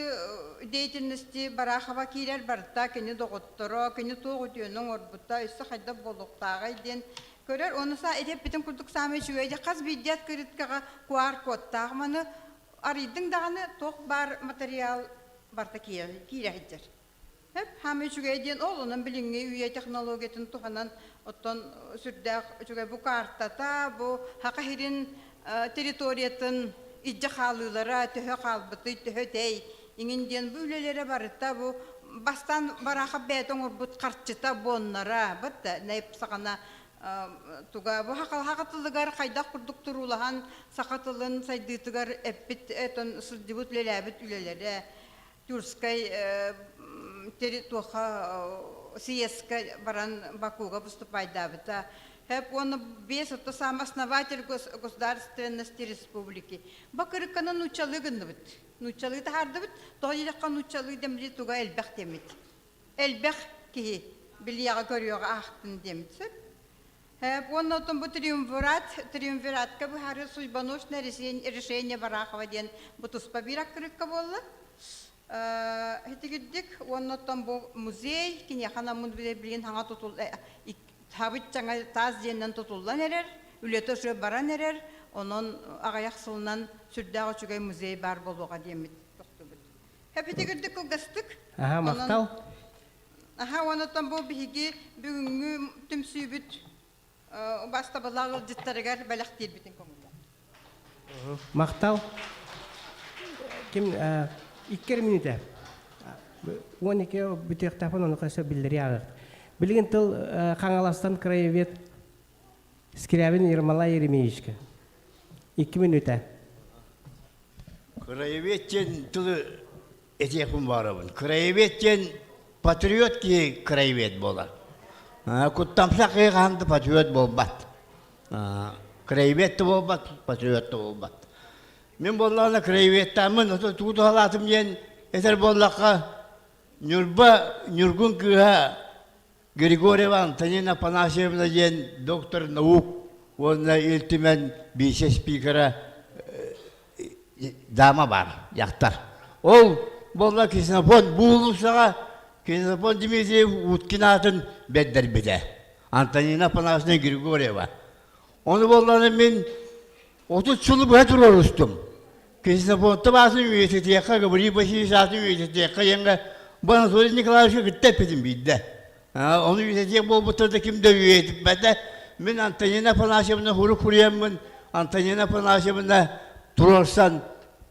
деятельности барахава кирер барта кени докторо кени тугутунун орбута үсө хайда болуктагы ден Көрөр, оны са edep biten kurduk sami şüveyce qaz bidyat kırıtkağa kuar kottaq manı arıydın dağını toq bar material barda kiyerehidjer. Hep hami şüveyden oğlunun bilingi üye teknologiyatin tuhanan otton sürdaq şüvey bu kartata bu haqahirin teritoriyatin idja xalılara töhö qalbıtı töhö dey ingindien bu ülelere barıtta bu bastan baraqa beton urbut qartçıta bonlara batta neyip saqana tuga bu haqatılıgar qayda kurduk turulahan saqatılın saydıtıgar epit eton sırdibut lelabit ülelere Turskay teritoha сиеска баран Бакуга поступать давита. Hep onu без это сам основатель государственности республики. Bakırkanın uçalığı gındıbıt. Uçalığı da hardыбыт. Toylakan uçalığı demli tuga elbek demit. Elbek ki biliyaga görüyor ahtın demit. Hep onun otun bu triumviratka bu harı suybanuşna решение барахова ден bu tuspа бирак kırıkka bollu. Heti gittik, ondan bu muzey, ki yakana mun bilen hanga tutul, habit çanga taz jenden tutullan erer, ülete şu baran erer, onun ağayak sılınan sürdağ uçugay muzey bar boluğa diyemit. Hep heti gittik o gastık. Aha, maktal. Aha, ondan bu bihigi, bugünkü tüm sübüt, basta balağıl cittarıgar balak değil bitin konuda. Maktal. Kim... 2 минута. 12 бүтек тапын оны қайса білдіре ағыр. Білген тыл Қаңаластан краевед Скрябин Ермолай Еремеевичке. 2 минута. Краеведтен тылы етекім барабын. Краеведтен патриот ки краевед болар. Құттамсақ еғанды патриот болбат. Краеведті болбат, патриотты болбат. Мен боллағына краеветтамын, туғды халатым ен, етер боллаққа Нюргун кыға Григорьева Антонина Панасьевна ен доктор наук, онына елтімен бейсе спикера дама бар, яқтар. Ол болла Ксенофон бұғылысыға, Ксенофон Дмитриев Уткинатын бәддер біде. Антонина Панасьевна Григорьева. Оны боллағына мен 30 жылы бұға тұрар ұстым. Ксенофонты басын университетқа, Габри Басилисатын университетқа енгі Банасолис Николаевича күттеп едім бейді. Оны университет бол бұтырды кімді үйетіп бәді. Мен Антонина Панасьевна хұрық құриямын. Антонина Панасьевна тұрарсан,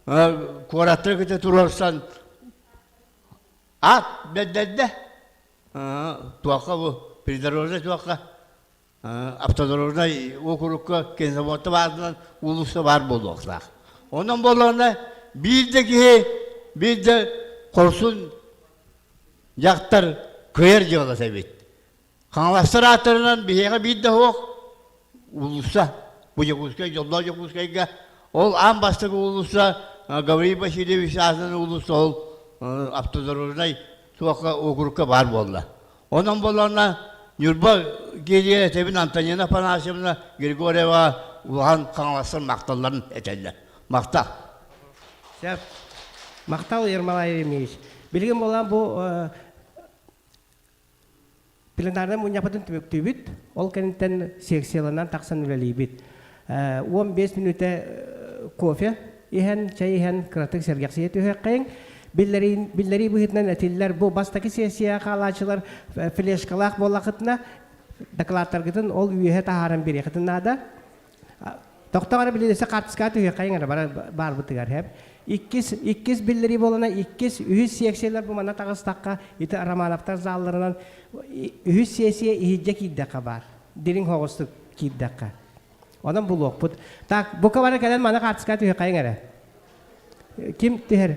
қораттыр күті тұрарсан. Ат бәддәді. Туаққа бұл, придорожный туаққа. Автодорожный округқа Ксенофонты басынан улысы бар болды оқсақ. Onun bollarına bir de korsun yaktar kıyır cığıla sebit. Kanlaştır atırından bir de hoq ulusa. Bu Yakuskay, yollar Yakuskay'a ol an bastık ulusa, Gavri Başilevich ağzının ulusa ol Abdüldarur'nay tuakka okurukka var bolla. Onun bollarına Nurba geriye tebin Antonina Panasyevna Grigorieva ulan kanlaştır maktalların eteller. Maqtal. Maqtal Ермолай Еремеевич. Білген болған бұл пленардан мұнияпатын түбіт, ол кәнеттен секциялынан тақсан үлелей бит. 15 минута кофе, ихен, чай ихен, кратық сергексе еті өйеққайын. Білдері бұхетінен әтелілер бұл бастаки сессия қалачылар флешкалақ болақытына докладтар кетін ол үйе тағаран бере қытынада. Тоқтағары біледесі қартысқа түге қайыңыр бар бұтығар әп. 2 білдері болына 2 үйіз секциялар бұмана тағыстаққа еті романовтар залларынан үйіз сессия үйізде кейддаққа бар. Дерін хоғысты кейддаққа. Онан бұл оқпыт. Так, бұқа бары кәден мана қартысқа түге қайыңыр. Кім түгер?